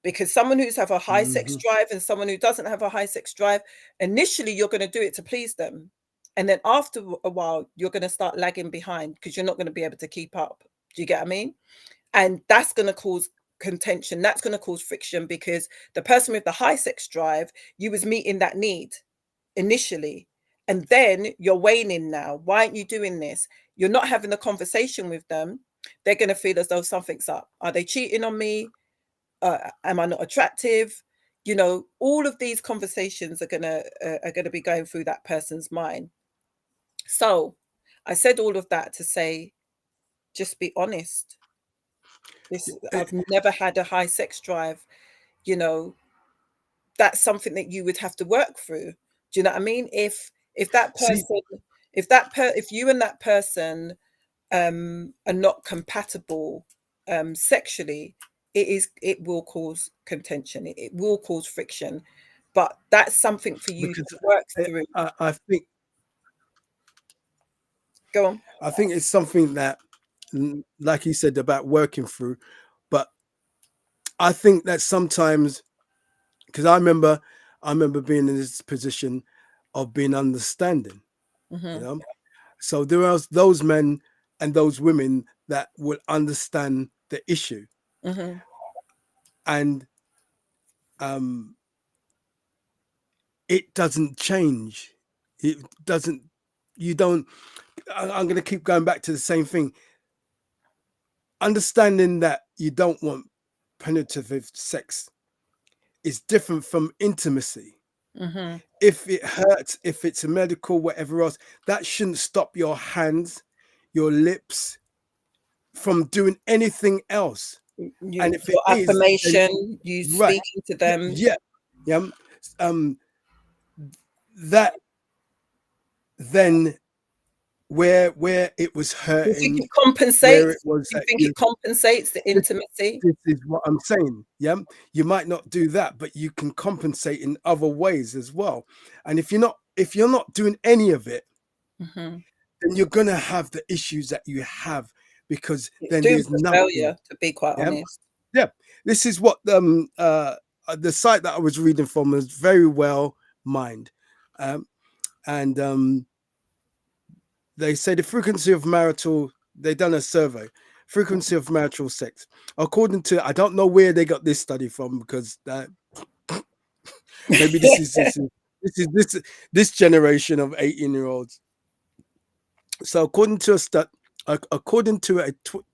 Because someone who's have a high sex drive and someone who doesn't have a high sex drive, initially you're going to do it to please them. And then after a while, you're going to start lagging behind because you're not going to be able to keep up. Do you get what I mean? And that's going to cause contention. That's going to cause friction, because the person with the high sex drive, you was meeting that need initially. And then you're waning now. Why aren't you doing this? You're not having a conversation with them. They're going to feel as though something's up. Are they cheating on me? Am I not attractive? All of these conversations are gonna be going through that person's mind. So I said all of that to say, just be honest. I've never had a high sex drive. That's something that you would have to work through. Do you know what I mean? If that person, if you and that person are not compatible sexually, it will cause contention. It will cause friction, but that's something for you to work through. I think. Go on. I think it's something that, like you said, about working through. But I think that sometimes, because I remember being in this position of being understanding. So there are those men and those women that will understand the issue. And it doesn't change. It doesn't. I'm going to keep going back to the same thing. Understanding that you don't want penetrative sex is different from intimacy. If it hurts, if it's a medical, whatever else, that shouldn't stop your hands, your lips from doing anything else. And if it your is, affirmation, you right, speaking to them. yeah. um that then where it was You think hurting, it where it compensates? was You that think you, it compensates the this, intimacy? this is what I'm saying. Yeah, you might not do that, but you can compensate in other ways as well. And if you're not doing any of it, Mm-hmm. then you're gonna have the issues that you have, because It's then doomed there's for nothing. failure, to be quite Yeah, honest. yeah. This is what the site that I was reading from was very well mined, and they say the frequency of marital. They done a survey, frequency of marital sex. According to, I don't know where they got this study from, because that maybe this generation of 18-year-olds. So according to a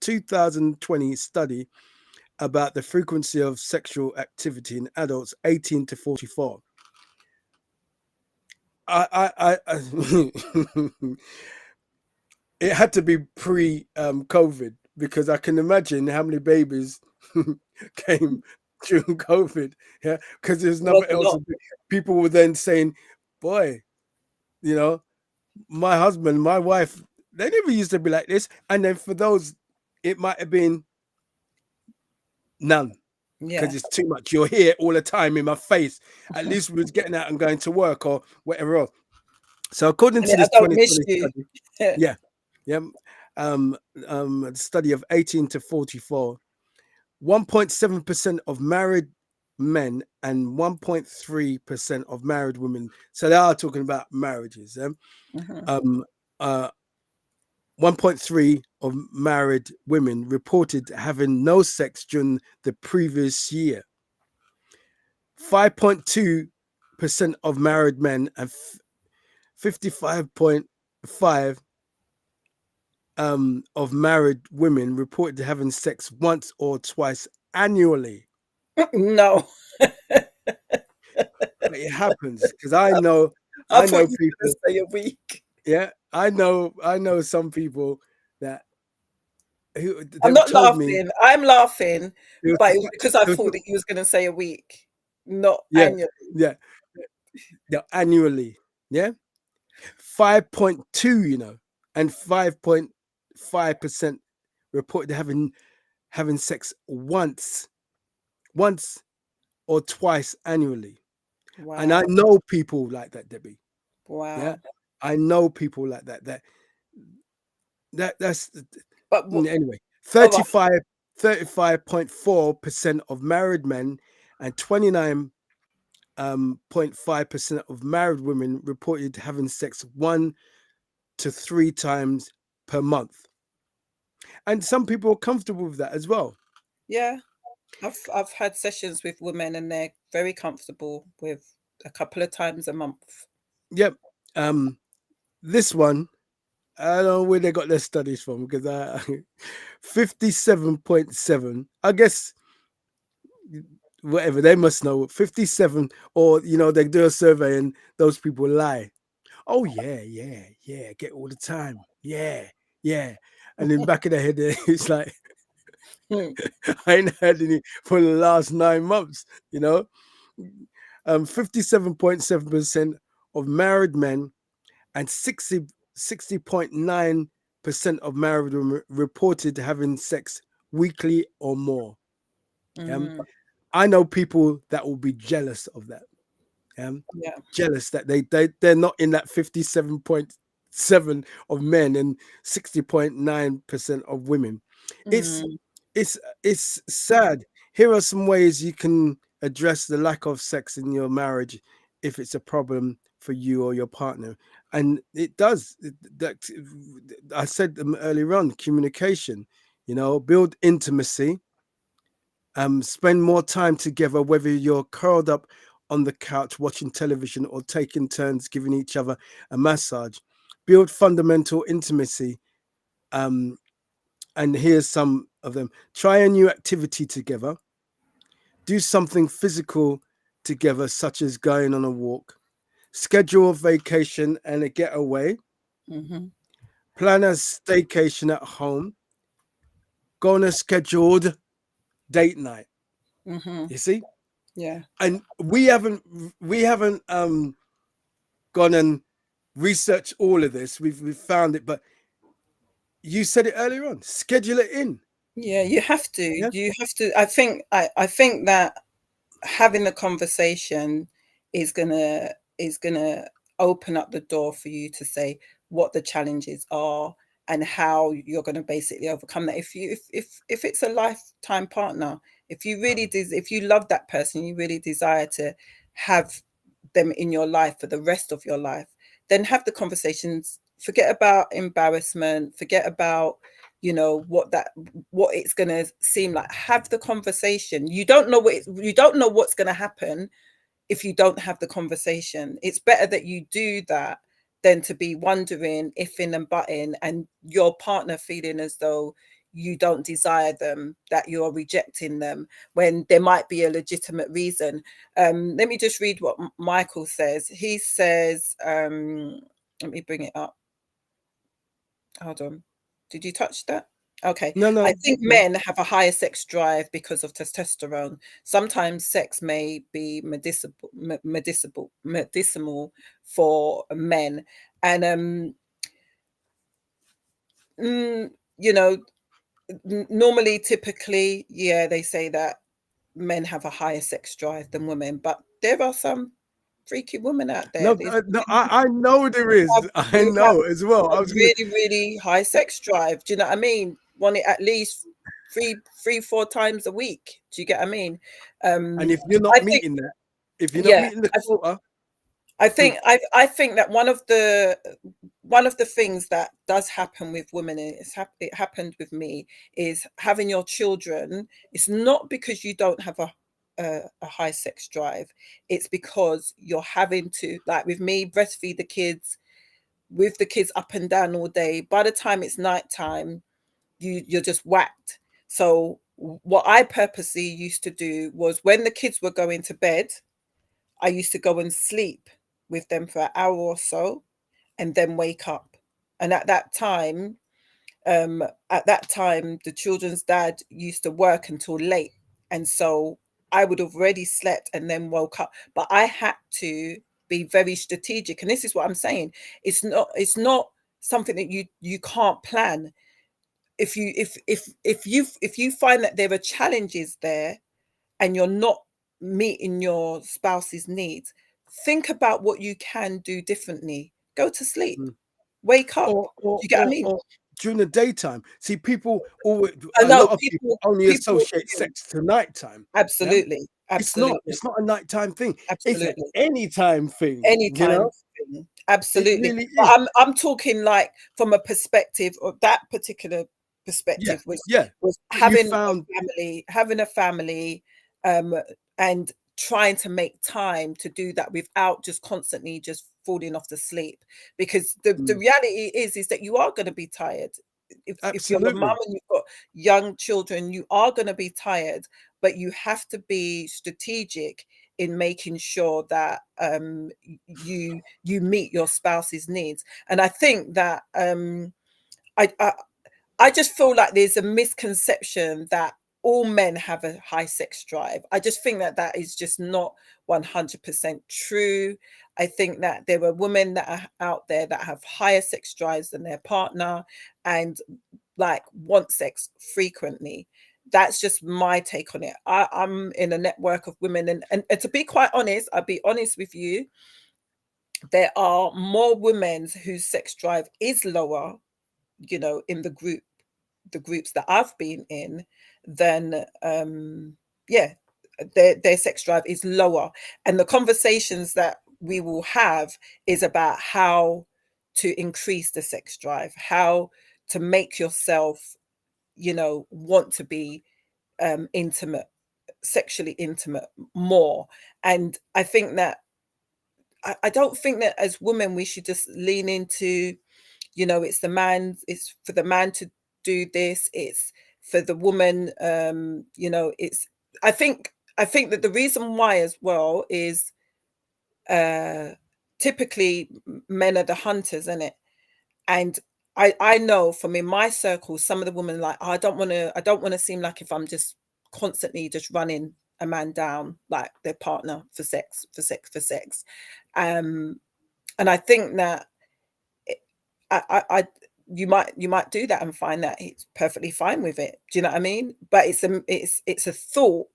2020 study about the frequency of sexual activity in adults 18 to 44. It had to be pre COVID, because I can imagine how many babies came during COVID. Yeah, because there's It was nothing a else to lot. do. People were then saying, "Boy, you know, my husband, my wife, they never used to be like this." And then for those, it might have been none, Yeah. because it's too much. You're here all the time in my face. At least we was getting out and going to work or whatever else. So according And to I this don't miss 2020 you. study, yeah, yeah, a study of 18 to 44, 1.7% of married men and 1.3% of married women. So they are talking about marriages. Mm-hmm. Um, uh, 1.3 of married women reported having no sex during the previous year. 5.2% of married men and 55.5 of married women reported having sex once or twice annually. No, But it happens, because I know I I thought know you were going people. to say a week. Yeah, I know some people that who I'm they've not told me laughing. I'm laughing, they were, but it was because I they thought were, that you was going to say a week, not yeah, annually. yeah, yeah, annually. Yeah, 5.2, and 5.5% reported having sex once or twice annually. And I Wow. know people like that, Debbie. Yeah, Wow. I know people like that. That's But anyway. all right. 35.4% of married men and 29.5% of married women reported having sex 1 to 3 times per month. And some people are comfortable with that as well. Yeah, I've had sessions with women and they're very comfortable with a couple of times a month. Yep. This one, I don't know where they got their studies from, because 57.7, I guess, whatever, they must know 57, or they do a survey and those people lie. Oh yeah, yeah, yeah, get all the time. Yeah, yeah. And in back of their head, it's like, Hmm. I ain't had any for the last 9 months, 57.7% of married men and 60.9% of married women reported having sex weekly or more. Mm, I know people that will be jealous of that. yeah. Jealous that they're not in that 57.7 of men and 60.9% of women. It's Mm, it's sad. Here are some ways you can address the lack of sex in your marriage if it's a problem for you or your partner. And it does that. I said them earlier on, communication, build intimacy, spend more time together, whether you're curled up on the couch watching television or taking turns giving each other a massage. Build fundamental intimacy. Um, and here's some of them. Try a new activity together. Do something physical together, such as going on a walk. Schedule a vacation and a getaway. mm-hmm. Plan a staycation at home. Go on a scheduled date night. Mm-hmm. You see? Yeah. And we haven't gone and researched all of this. We've found it, but you said it earlier on. Schedule it in. Yeah, you have to. Yeah. You have to. I think that having the conversation is gonna open up the door for you to say what the challenges are and how you're going to basically overcome that. If it's a lifetime partner, if you love that person, you really desire to have them in your life for the rest of your life, then have the conversations. Forget about embarrassment, forget about what it's going to seem like. Have the conversation. You don't know what's going to happen if you don't have the conversation. It's better that you do that than to be wondering, ifing and butting, and your partner feeling as though you don't desire them, that you're rejecting them when there might be a legitimate reason. Let me just read what Michael says. He says, let me bring it up. Hold on. Did you touch that? Okay. No, I no, think no. men have a higher sex drive because of testosterone. Sometimes sex may be medicinal for men. And you know, normally, typically, yeah, they say that men have a higher sex drive than women, but there are some freaky women out there. No, no, I know there is. I Who have know as well. a I was gonna, really, really high sex drive. Do you know what I mean? Want it at least three, 4 times a week. Do you get what I mean? and if you're not I think, meeting that, if you're not yeah, meeting the quota, I think I think that one of the things that does happen with women, and it happened with me, is having your children. It's not because you don't have a high sex drive. It's because you're having to, like with me, breastfeed the kids, with the kids up and down all day. By the time it's nighttime, you're just whacked. So what I purposely used to do was, when the kids were going to bed, I used to go and sleep with them for an hour or so and then wake up. And at that time, the children's dad used to work until late. And so I would have already slept and then woke up. But I had to be very strategic. And this is what I'm saying. It's not something that you can't plan. If you find that there are challenges there and you're not meeting your spouse's needs, think about what you can do differently. Go to sleep, wake up. or Do you get what I mean? or during the daytime. See, people always, I a know lot of people only people associate assume. sex to nighttime. Yeah, Absolutely, it's not. absolutely, It's not a nighttime thing. It's an absolutely. anytime thing. You Anytime know, thing, it absolutely. really But is. I'm talking like from a perspective of that particular Yeah, perspective yeah. was You found. having a family, um, and trying to make time to do that without just constantly just falling off to sleep. Because the Mm, reality is that you are going to be tired. If you're a mum absolutely. and you've got young children, you are going to be tired, but you have to be strategic in making sure that you meet your spouse's needs. And I think that I, I I just feel like there's a misconception that all men have a high sex drive. I just think that that is just not 100% true. I think that there are women that are out there that have higher sex drives than their partner and like want sex frequently. That's just my take on it. I'm in a network of women, and to be quite honest, I'll be honest with you, there are more women whose sex drive is lower, in the groups that I've been in, then yeah, their sex drive is lower. And the conversations that we will have is about how to increase the sex drive, how to make yourself, want to be intimate, sexually intimate more. And I think that I don't think that as women we should just lean into, it's for the man to do this, it's for the woman, it's I think that the reason why as well is uh typically men are the hunters, isn't it? And I know from in my circle, some of the women are like, "Oh, I don't want to seem like if I'm just constantly just running a man down, like their partner, for sex. And I think that you might do that and find that it's perfectly fine with it. Do you know what I mean? But it's a thought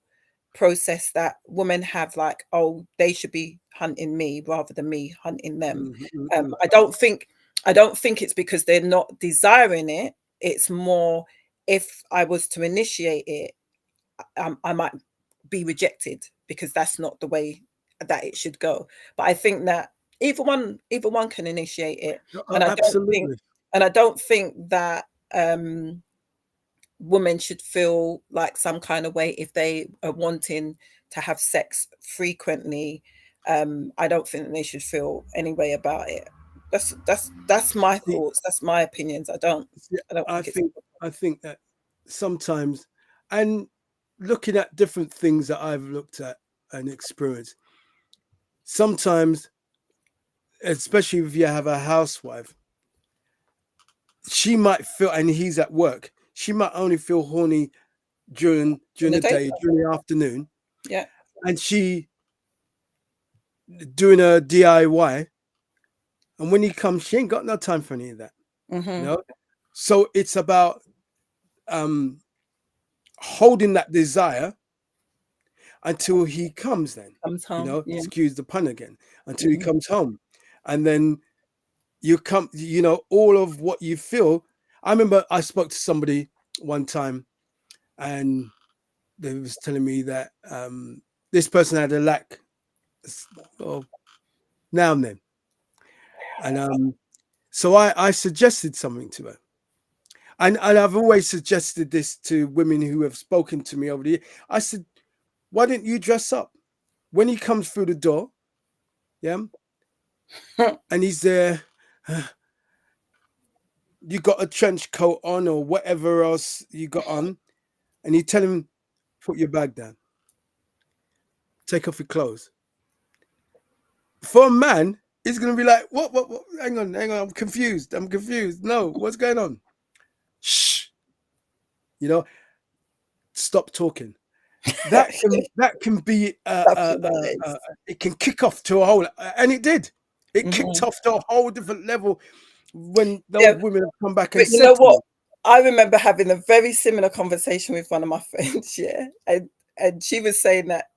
process that women have, like, oh, they should be hunting me rather than me hunting them. I don't think it's because they're not desiring it. It's more, if I was to initiate it, I might be rejected because that's not the way that it should go. But I think that either one can initiate it, and Absolutely. I don't think that women should feel like some kind of way if they are wanting to have sex frequently. I don't think they should feel any way about it. That's my thoughts. That's my opinions. I don't think I think that sometimes, and looking at different things that I've looked at and experienced, sometimes, especially if you have a housewife, she might feel, and he's at work, she might only feel horny during the day, during the afternoon. Yeah. And she doing a DIY. And when he comes, she ain't got no time for any of that. You know? So it's about holding that desire until he comes then. Comes home. You know, yeah. Excuse the pun again. Until he comes home. And then you come, you know, all of what you feel. I remember I spoke to somebody one time and they was telling me that this person had a lack of now and then. And so I suggested something to her. And I've always suggested this to women who have spoken to me over the year. I said, why didn't you dress up? When he comes through the door, yeah, and he's there, you got a trench coat on or whatever else you got on, and you tell him, put your bag down. Take off your clothes. For a man, he's going to be like, what? Hang on, I'm confused. No, what's going on? Shh. You know, stop talking. That can be it can kick off to a whole, and it did. It kicked off to a whole different level when those women have come back and but you know what? I remember having a very similar conversation with one of my friends, yeah, and she was saying that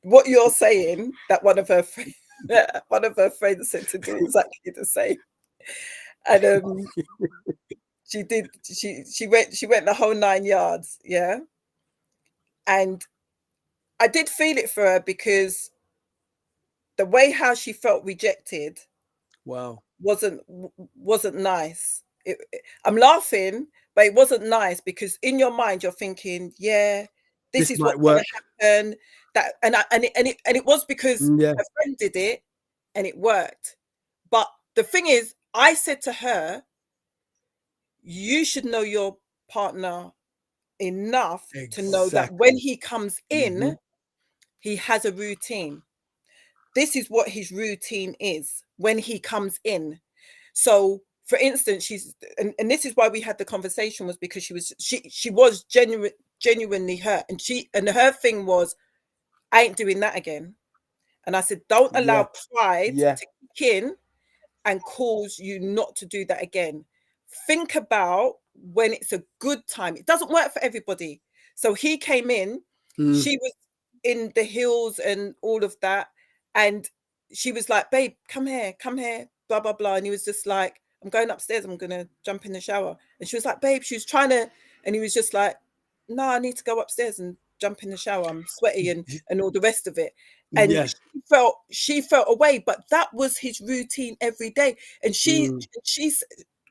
what you're saying, that one of her friends said to do exactly the same, and she went the whole 9 yards, yeah. And I did feel it for her because the way how she felt rejected, wow, wasn't nice. I'm laughing, but it wasn't nice because in your mind you're thinking, yeah, this is what's going to happen. That and it was because her friend did it and it worked. But the thing is, I said to her, you should know your partner enough to know that when he comes in, he has a routine. This is what his routine is when he comes in. So, for instance, and this is why we had the conversation, was because she was genuinely hurt, and her thing was, I ain't doing that again. And I said, don't allow pride to kick in and cause you not to do that again. Think about when it's a good time. It doesn't work for everybody. So he came in, she was in the hills and all of that, and she was like, babe, come here, blah, blah, blah. And he was just like, I'm going upstairs, I'm going to jump in the shower. And she was like, babe, she was trying to, and he was just like, no, I need to go upstairs and jump in the shower. I'm sweaty and all the rest of it. And she felt away, but that was his routine every day. And she's,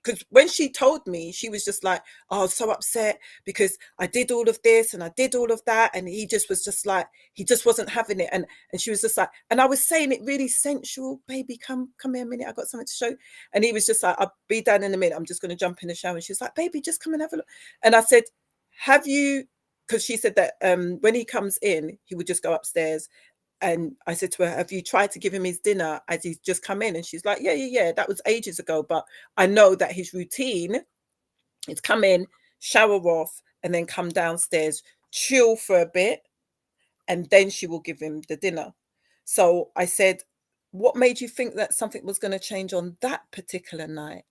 because when she told me, she was just like, oh, I was so upset because I did all of this and I did all of that. And he just was just like, he just wasn't having it. And she was just like, and I was saying it really sensual, baby, come here a minute. I got something to show. And he was just like, I'll be down in a minute. I'm just going to jump in the shower. And she was like, baby, just come and have a look. And I said, have you, because she said that when he comes in, he would just go upstairs. And I said to her, have you tried to give him his dinner as he's just come in? And she's like, yeah. That was ages ago. But I know that his routine is come in, shower off, and then come downstairs, chill for a bit, and then she will give him the dinner. So I said, what made you think that something was going to change on that particular night?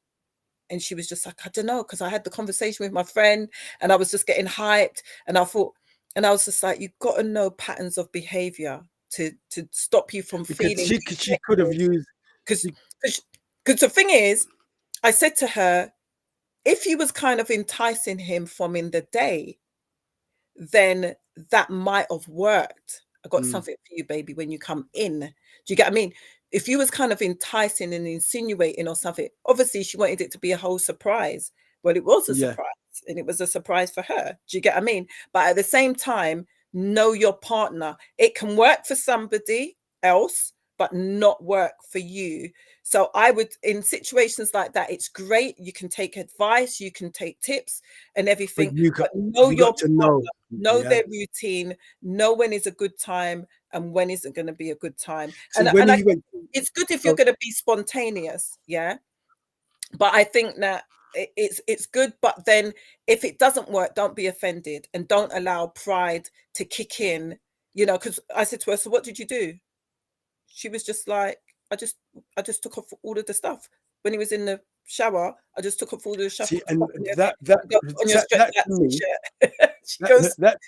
And she was just like, I don't know, because I had the conversation with my friend and I was just getting hyped. And I thought, and I was just like, you've got to know patterns of behavior to stop you from Because feeling she could have used, because the thing is, I said to her, if you was kind of enticing him from in the day, then that might have worked. I got something for you, baby, when you come in. Do you get what I mean? If you was kind of enticing and insinuating or something, obviously she wanted it to be a whole surprise. Well, it was a yeah. surprise, and it was a surprise for her. Do you get what I mean? But at the same time, know your partner. It can work for somebody else, but not work for you. So I would, in situations like that, it's great. You can take advice, you can take tips and everything, but know you your got to partner, know yeah. their routine, know when is a good time and when isn't going to be a good time. See, And he went, it's good if you're going to be spontaneous, yeah. But I think that it's good. But then if it doesn't work, don't be offended and don't allow pride to kick in. You know, because I said to her, so what did you do? She was just like, I just took off all of the stuff when he was in the shower. I just took off all the stuff. see, and On your that on your stretch that that to me, t-shirt. She goes, that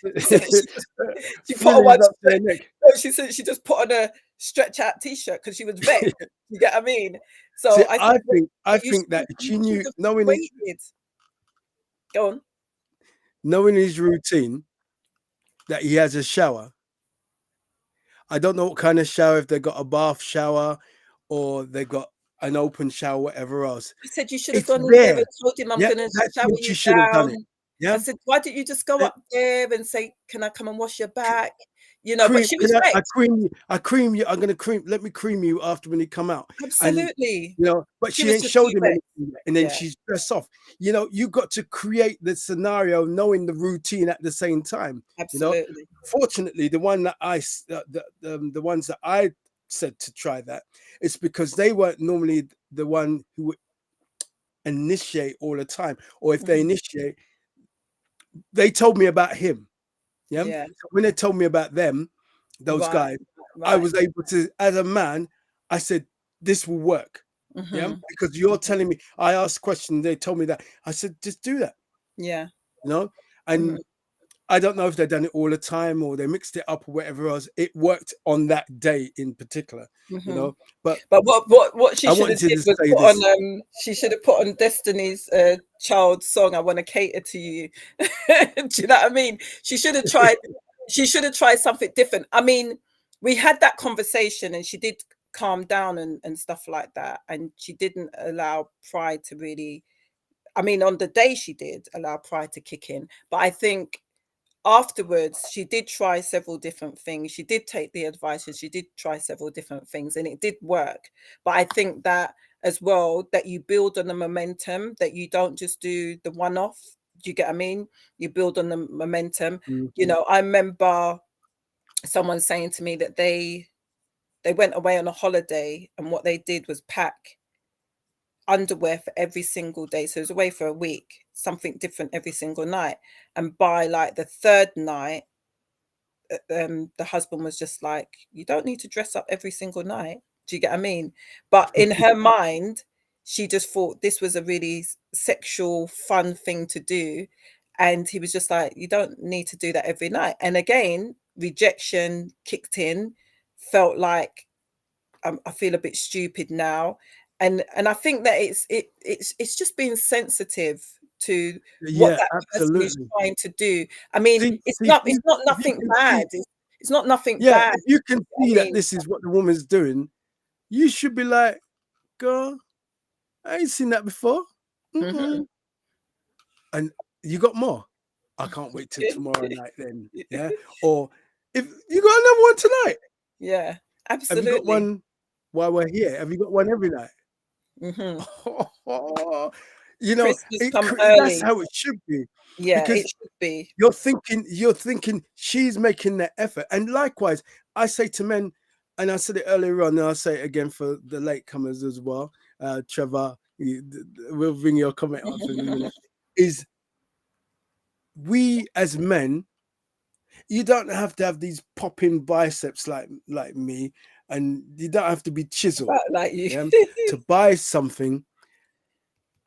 she put on frillies one up to stretch. the neck. No, she said she just put on a stretch out t-shirt because she was vexed. You get what I mean? So See, I said, I think that she knew, knowing waited. Go on. knowing his routine, that he has a shower. I don't know what kind of shower, if they got a bath shower or they got an open shower, whatever else. I said you should have It's gone in there there. and told him I'm Yeah, going to that's shower when you she should have done down. it. Yeah. I said, why didn't you just go Uh, up there and say, can I come and wash your back? You know, but Cream, she was I vexed. cream you. I cream you. I'm gonna cream. Let me cream you after when you come out. And Absolutely. but She she was ain't just showed too him vexed. anything yet. And then Yeah. she's dressed off. You got to create the scenario, knowing the routine at the same time. Absolutely. Fortunately, the one that the ones that I said to try that, it's because they weren't normally the one who would initiate all the time, or if they initiate, they told me about him. Yeah. So when they told me about them, those guys, I was able to, as a man, I said, this will work. Yeah. Because you're telling me, I asked questions, they told me that. I said, just do that. Yeah. And I don't know if they've done it all the time or they mixed it up or whatever else. It worked on that day in particular, But what she I should have wanted did to was say put this. on she should have put on Destiny's Child song, I Want to Cater to You. Do you know what I mean? She should have tried something different. I mean, we had that conversation and she did calm down and stuff like that. And she didn't allow pride to really, I mean, on the day she did allow pride to kick in. But I think afterwards she did try several different things. She did take the advice and she did try several different things and it did work. But I think that as well, that you build on the momentum, that you don't just do the one-off. Do you get what I mean? You build on the momentum. I remember someone saying to me that they went away on a holiday and what they did was pack underwear for every single day. So it was away for a week, something different every single night. And by like the third night, the husband was just like, you don't need to dress up every single night. Do you get what I mean? But in her mind, she just thought this was a really sexual, fun thing to do. And he was just like, you don't need to do that every night. And again, rejection kicked in, felt like I feel a bit stupid now. And I think that it's just being sensitive to what Yeah, that person is absolutely. trying to do. I mean, it's not nothing bad. It's not nothing bad. If you can see that mean, this is what the woman's doing, you should be like, girl, I ain't seen that before. And you got more. I can't wait till tomorrow night then. Yeah. Or if you got another one tonight. Yeah, Have you got absolutely. one while we're here? Have you got one every night? Christmas come early. That's how it should be. Yeah, Because it should be. you're thinking she's making that effort. And likewise, I say to men, and I said it earlier on, and I'll say it again for the latecomers as well. Trevor, we'll bring your comment up in a minute. Is we as men, you don't have to have these popping biceps like me, and you don't have to be chiseled, Like you. yeah, to buy something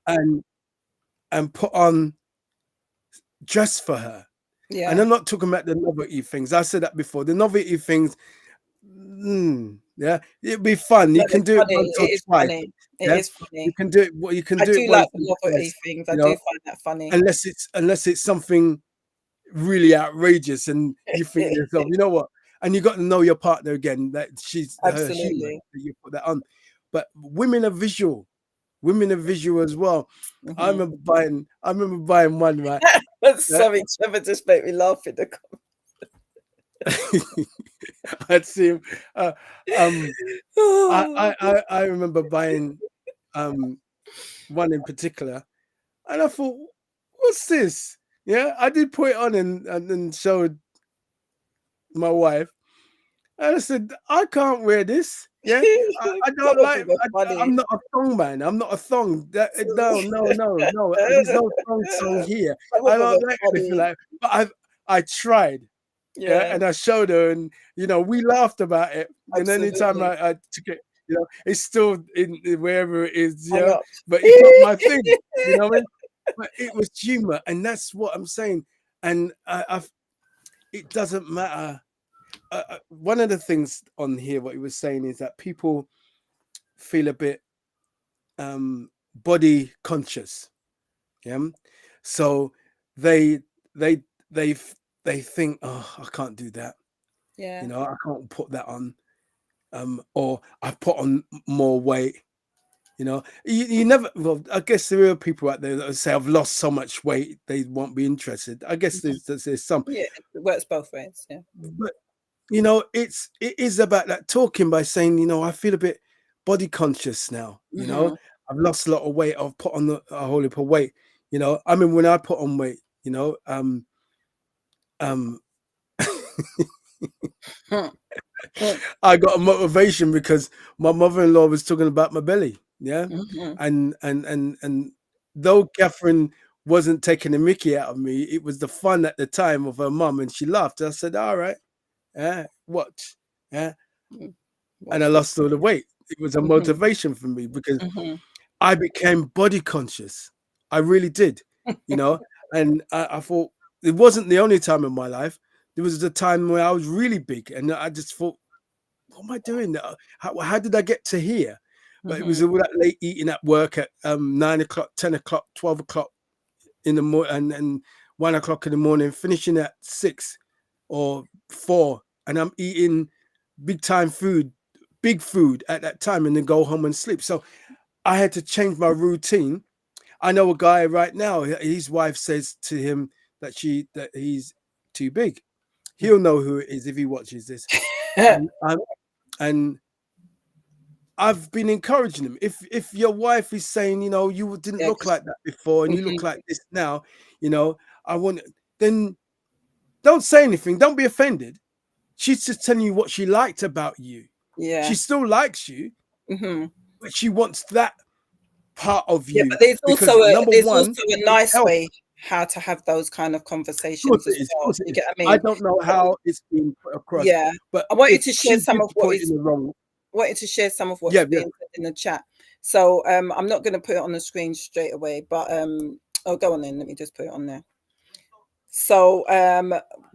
and put on dress for her. Yeah. And I'm not talking about the novelty things. I said that before. The novelty things, yeah, it'd be fun. You No, can it's do it funny. once or It is twice. funny. It Yeah, is you funny. can do it. Well, you can I do do it like once the or novelty twice. things. I You do know, find that funny. unless it's something really outrageous, and you think to yourself, you know what? And you got to know your partner again. That she's her human. Absolutely. That you put that on. But women are visual. Women are visual as well. I Mhm. remember buying one, right? Yeah. Sorry, Trevor just made me laugh in the I'd see him. Um, Oh. I remember buying one in particular, and I thought, what's this? Yeah, I did put it on and then showed my wife, and I said, I can't wear this. Yeah, I don't Some of like. them are I'm funny. not a thong man. I'm not a thong. No, no, no, no. There's no thong song here. Some I of them don't are like anything funny. like. But I tried. Yeah, Yeah, and I showed her, and we laughed about it. And anytime absolutely. I took it, it's still in wherever it is. Hang Yeah, up. but it's not my thing. You know what I mean? But it was humor, and that's what I'm saying. And it doesn't matter. One of the things on here, what he was saying is that people feel a bit body conscious. Yeah, so they they they they think, oh, I can't do that. Yeah. I can't put that on. Or I put on more weight. You never. Well, I guess there are people out there that say I've lost so much weight they won't be interested. I guess there's some, Yeah, it works both ways. Yeah. but it is about that talking by saying, I feel a bit body conscious now. Hmm. I've lost a lot of weight. I've put on a whole heap of weight. I mean, when I put on weight, um, I got a motivation because my mother-in-law was talking about my belly. Yeah. Hmm. And though Catherine wasn't taking the mickey out of me, it was the fun at the time of her mum, and she laughed. I said, all right, yeah, watch. Yeah. And I Watch this. lost all the weight. It was a Hmm. motivation for me because Hmm. I became body conscious. I really did, and I thought it wasn't the only time in my life. There was a time where I was really big, and I just thought, what am I doing? How did I get to here? But it Hmm. was all that late eating at work at 9 o'clock, 10 o'clock, 12 o'clock in the morning, and 1 o'clock in the morning, finishing at 6 or 4, and I'm eating big time food, big food at that time, and then go home and sleep. So I had to change my routine. I know a guy right now. His wife says to him that he's too big. He'll know who it is if he watches this. And and I've been encouraging him. If your wife is saying, you didn't Yeah. look like that before, and you look like this now, I want, then don't say anything. Don't be offended. She's just telling you what she liked about you. Yeah. She still likes you, Hmm. but she wants that part of Yeah, you but there's because also number one, a it nice helps. way how to have those kind of Of course conversations it as is. Of well. course it You is. get what I I mean? don't know how it's been put across, Yeah. but I want you if to share she some did of put it in the wrong, some of yeah, what's yeah. being said in the chat. So I'm not going to put it on the screen straight away, but oh, go on then. Let me just put it on there. So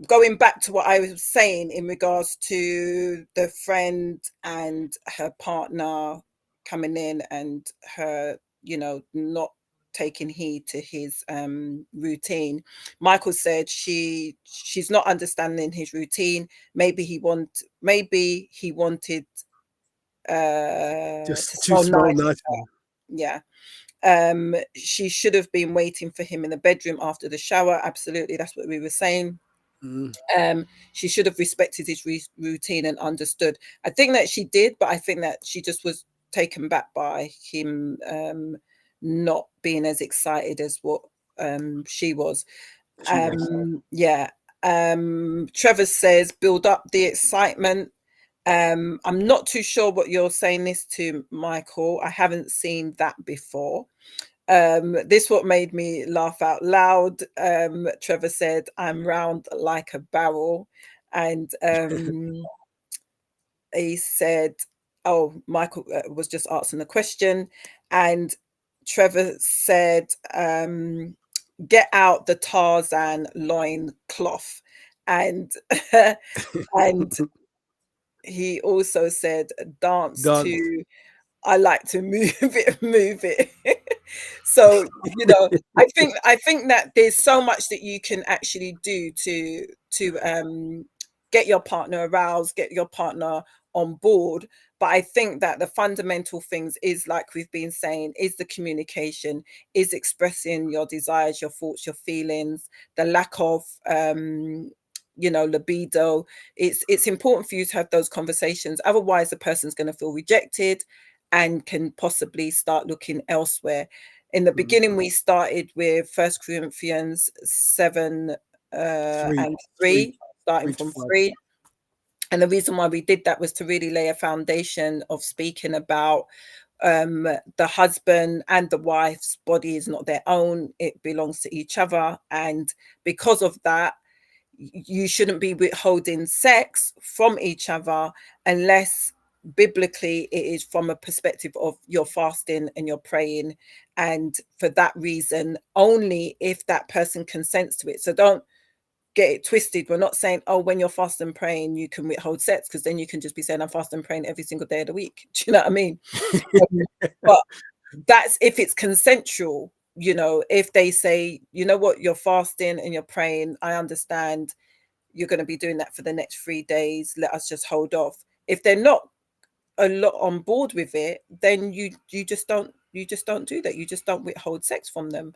going back to what I was saying in regards to the friend and her partner coming in and her, not taking heed to his routine. Michael said she's not understanding his routine. Maybe he wanted to Just to smell smell nice. nice. Yeah. She should have been waiting for him in the bedroom after the shower. Absolutely, that's what we were saying. Mm. She should have respected his routine and understood. I think that she did, but I think that she just was taken back by him not being as excited as what she was. She was. Yeah. Trevor says, build up the excitement. I'm not too sure what you're saying this to, Michael. I haven't seen that before. This what made me laugh out loud. Trevor said, "I'm round like a barrel," and he said, "Oh, Michael was just asking a question," and Trevor said, "Get out the Tarzan loin cloth," and and he also said, "Dance Dance. to I like to move it, move it." So, you know, I think that there's so much that you can actually do to get your partner aroused, get your partner on board. But I think that the fundamental things is, like we've been saying, is the communication, is expressing your desires, your thoughts, your feelings, the lack of libido. It's important for you to have those conversations. Otherwise, the person's going to feel rejected and can possibly start looking elsewhere. In the Mm. beginning, we started with First Corinthians 7 Three, and three, 3, starting three to from five. 3. And the reason why we did that was to really lay a foundation of speaking about the husband and the wife's body is not their own, it belongs to each other. And because of that, you shouldn't be withholding sex from each other unless biblically it is from a perspective of you're fasting and you're praying, and for that reason only, if that person consents to it. So don't get it twisted. We're not saying, oh, when you're fasting and praying you can withhold sex, because then you can just be saying, I'm fasting and praying every single day of the week. Do you know what I mean? But that's if it's consensual. If they say, you know what, you're fasting and you're praying, I understand you're going to be doing that for the next 3 days, let us just hold off. If they're not a lot on board with it, then you just don't do that. You just don't withhold sex from them,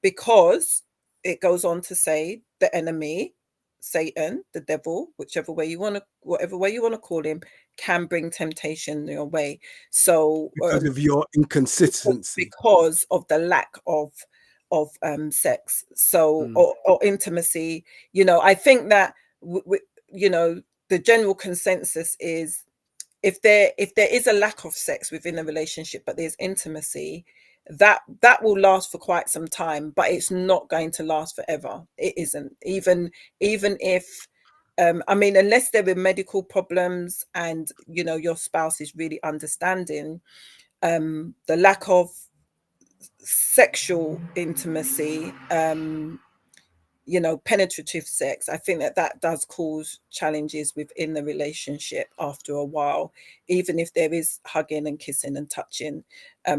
because it goes on to say the enemy, Satan, the devil, whatever way you want to call him, can bring temptation your way. So Because of your inconsistency. because of the lack of sex, so Mm. or intimacy. I think that the general consensus is, if there is a lack of sex within a relationship but there's intimacy, that will last for quite some time, but it's not going to last forever. It isn't. Even if I mean, unless there are medical problems and your spouse is really understanding, the lack of sexual intimacy, penetrative sex, I think that does cause challenges within the relationship after a while, even if there is hugging and kissing and touching,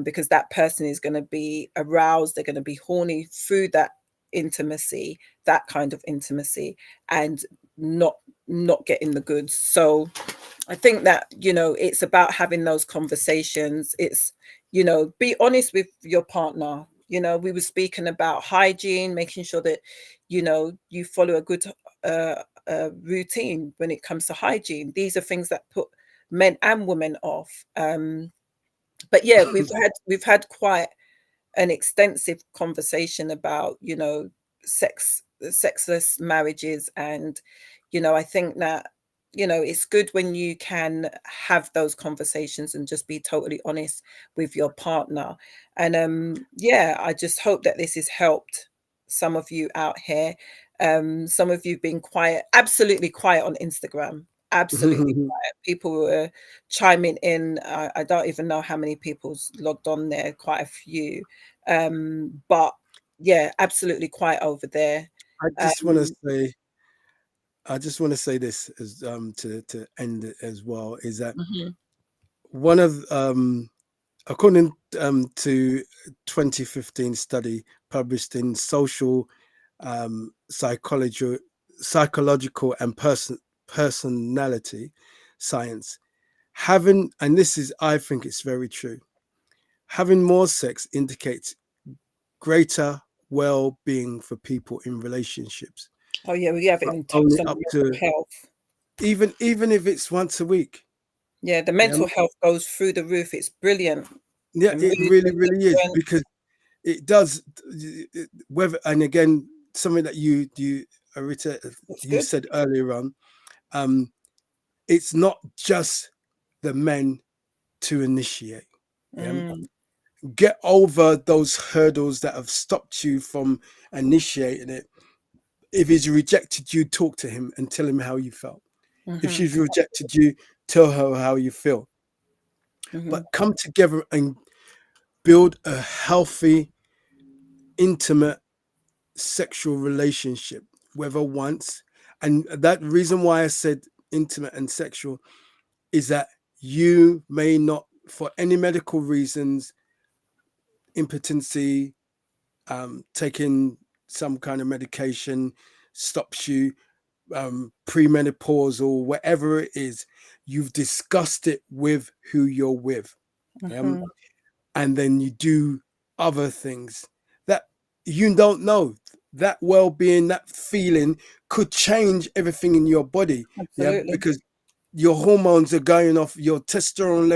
because that person is going to be aroused, they're going to be horny through that intimacy, that kind of intimacy, and not getting the goods. So I think that, it's about having those conversations. It's, be honest with your partner. We were speaking about hygiene, making sure that, you follow a good routine when it comes to hygiene. These are things that put men and women off. But yeah, we've had quite an extensive conversation about, sexless marriages. And I think that it's good when you can have those conversations and just be totally honest with your partner. And yeah, I just hope that this has helped some of you out here. Some of you have been quiet, absolutely quiet on Instagram, absolutely quiet. People were chiming in. I don't even know how many people's logged on there, quite a few. But yeah, absolutely quiet over there. I just want to Um, say, I just want to say this as to end it as well, is that mhm. one of according to 2015 study published in Social Psychology, Psychological and Personality Science, having, and this is, I think it's very true, having more sex indicates greater well-being for people in relationships. Oh yeah, we haven't But even touched only on up mental to, health. even if it's once a week. Yeah, the Yeah, mental health goes through the roof. It's brilliant. yeah, The mood it is really is, different. because it does. Whether, and again, something that you Arita, It's you good. said earlier on, um, it's not just the men to initiate. Yeah, Mm, get over those hurdles that have stopped you from initiating it. If he's rejected you, talk to him and tell him how you felt. If Mm-hmm. she's rejected you, tell her how you feel. Mm-hmm. But come together and build a healthy, intimate sexual relationship, whether once. And that reason why I said intimate and sexual is that you may not, for any medical reasons, impotency, taking some kind of medication stops you, premenopause or whatever it is, you've discussed it with who you're with. Mm-hmm. And then you do other things that you don't know. That well-being, that feeling could change everything in your body. Yeah, Absolutely. because your hormones are going off, your testosterone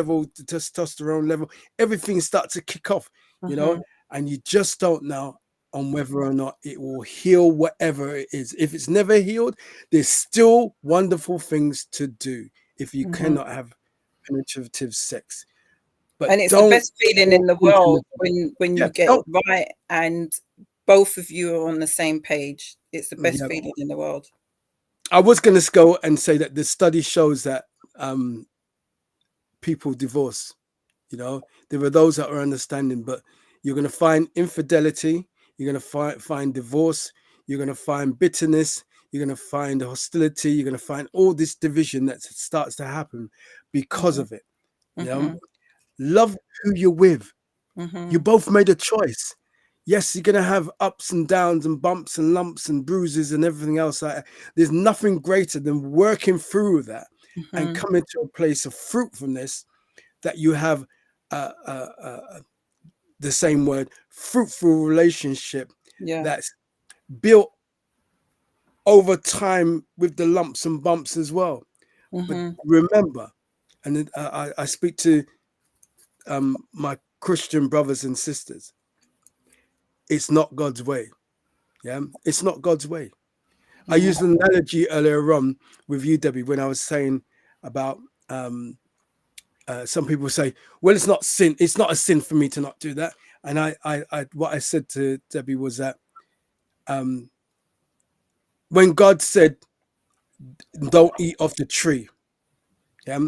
level, everything starts to kick off, Mm-hmm. and you just don't know on whether or not it will heal whatever it is. If it's never healed, there's still wonderful things to do if you Mm-hmm. cannot have penetrative sex. But And it's the don't best feeling in fall the into world the, when yeah, you get it don't, right and both of you are on the same page. It's the best yeah. feeling in the world. I was going to go and say that the study shows that um, people divorce. There are those that are understanding, but you're going to find infidelity, you're going to find divorce, you're going to find bitterness, you're going to find hostility, you're going to find all this division that starts to happen because Mm-hmm. of it. You know, Mm-hmm. love who you're with. You Mm-hmm. both made a choice. Yes, you're going to have ups and downs and bumps and lumps and bruises and everything else. There's nothing greater than working through that and Mm-hmm. coming to a place of fruitfulness that you have the same word, fruitful relationship Yeah. that's built over time with the lumps and bumps as well. But Mm-hmm. remember, and I speak to my Christian brothers and sisters, it's not God's way. Yeah, it's not God's way. I Mm-hmm. used an analogy earlier on with you, Debbie, when I was saying about some people say, well, it's not sin. It's not a sin for me to not do that. And what I said to Debbie was that um, when God said, "Don't eat off the tree," yeah,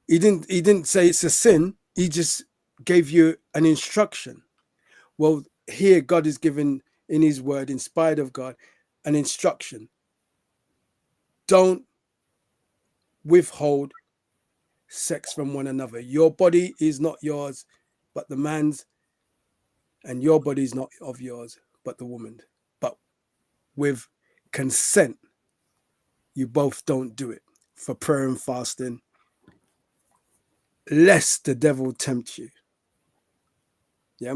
He didn't say it's a sin. He just gave you an instruction. Well, here God is giving in His Word, inspired of God, an instruction. Don't withhold sex from one another. Your body is not yours, but the man's, and your body is not of yours, but the woman's. But with consent, you both don't do it for prayer and fasting, lest the devil tempt you. Yeah.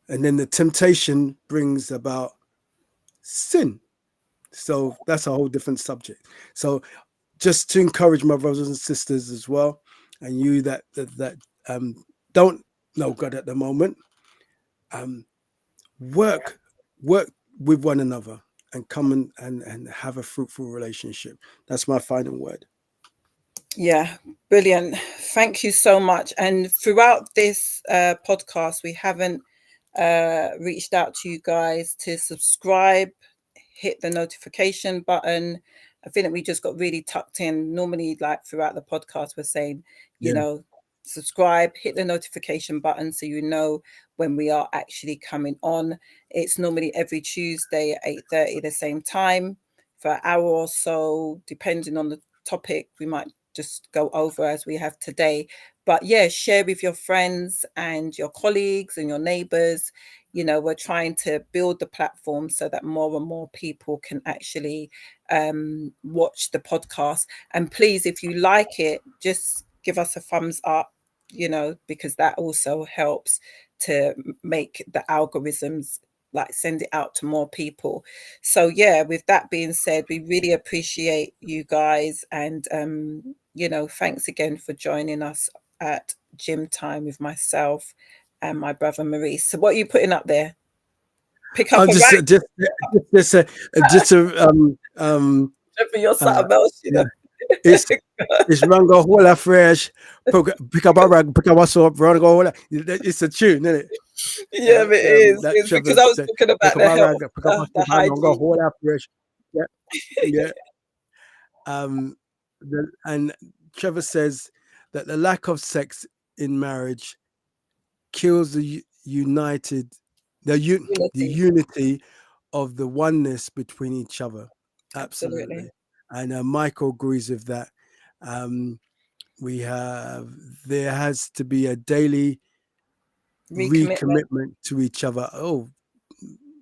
And then the temptation brings about sin. So that's a whole different subject. So just to encourage my brothers and sisters as well, and you that don't know God at the moment, um, work work with one another and come and have a fruitful relationship. That's my final word. Yeah, brilliant. Thank you so much. And throughout this podcast, we haven't reached out to you guys to subscribe, hit the notification button. I think that we just got really tucked in. Normally, like throughout the podcast, we're saying, Yeah. subscribe, hit the notification button so you know when we are actually coming on. It's normally every Tuesday at 8:30, the same time, for an hour or so, depending on the topic. We might just go over as we have today. But yeah, share with your friends and your colleagues and your neighbors. We're trying to build the platform so that more and more people can actually watch the podcast. And please, if you like it, just give us a thumbs up, because that also helps to make the algorithms like send it out to more people. So yeah, with that being said, we really appreciate you guys, and thanks again for joining us at gym time with myself and my brother Maurice. So what are you putting up there? Pick up I'm a just right just a just a for your yeah, something else, yeah. It's Rango Hola Fresh. Pick up a rag, pick up a soap, Rango Hola. It's a tune, isn't it? Yeah, it is. That It's Trevor because I was said, talking pick about up the a rag, health, pick up a the soap, Rango hygiene. Hola Fresh. Yeah, yeah. Um, and Trevor says that the lack of sex in marriage kills the Unity. unity of the oneness between each other. Absolutely. Absolutely. And Michael agrees with that. Um, we have there has to be a daily Recommitment. recommitment to each other. Oh,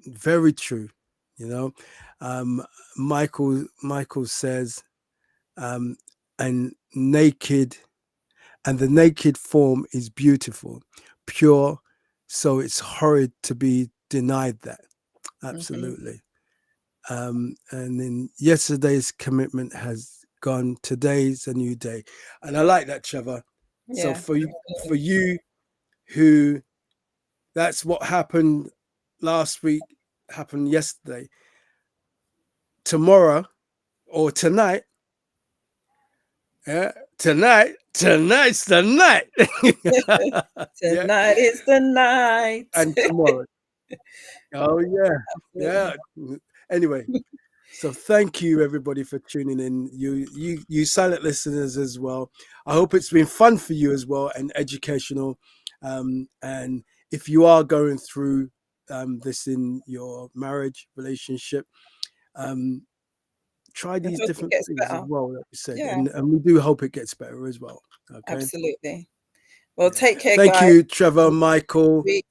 very true. You know, um, Michael says, um, and naked and the naked form is beautiful, pure, so it's horrid to be denied that. Hmm. Absolutely. And then yesterday's commitment has gone. Today's a new day, and I like that, Trevor. So Yeah, for absolutely. you who that's what happened last week, happened yesterday. Tomorrow or tonight, yeah, tonight's the night. Yeah, Tonight is the night. and tomorrow. Oh yeah, Absolutely. yeah. Anyway, so thank you everybody for tuning in. You silent listeners as well. I hope it's been fun for you as well and educational. And if you are going through this in your marriage relationship, um, try I these hope it different gets things as better. well, like we said, Yeah, and we do hope it gets better as well. Okay. absolutely. Well, Yeah. take care, Thank guys. you, Trevor, Have a good Michael, week.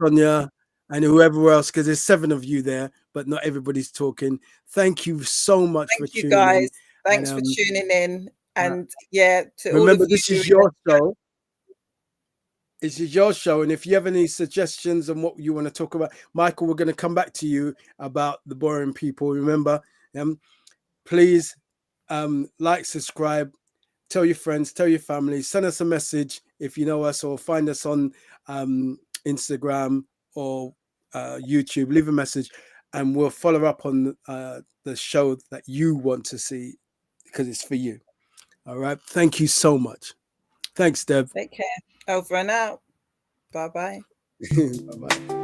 Sonia, and whoever else, because there's 7 of you there, but not everybody's talking. Thank you so much for Thank you, tuning guys. in. And Thanks for tuning in. uh, And yeah, to all of remember, you this who are is in the your show. This is your show. And if you have any suggestions on what you want to talk about, Michael, we're going to come back to you about the boring people. Remember, please like, subscribe, tell your friends, tell your family, send us a message if you know us, or find us on Instagram or YouTube. Leave a message, and we'll follow up on the show that you want to see because it's for you. All right. Thank you so much. Thanks, Deb. Take care. Over and out. Bye bye. Bye bye.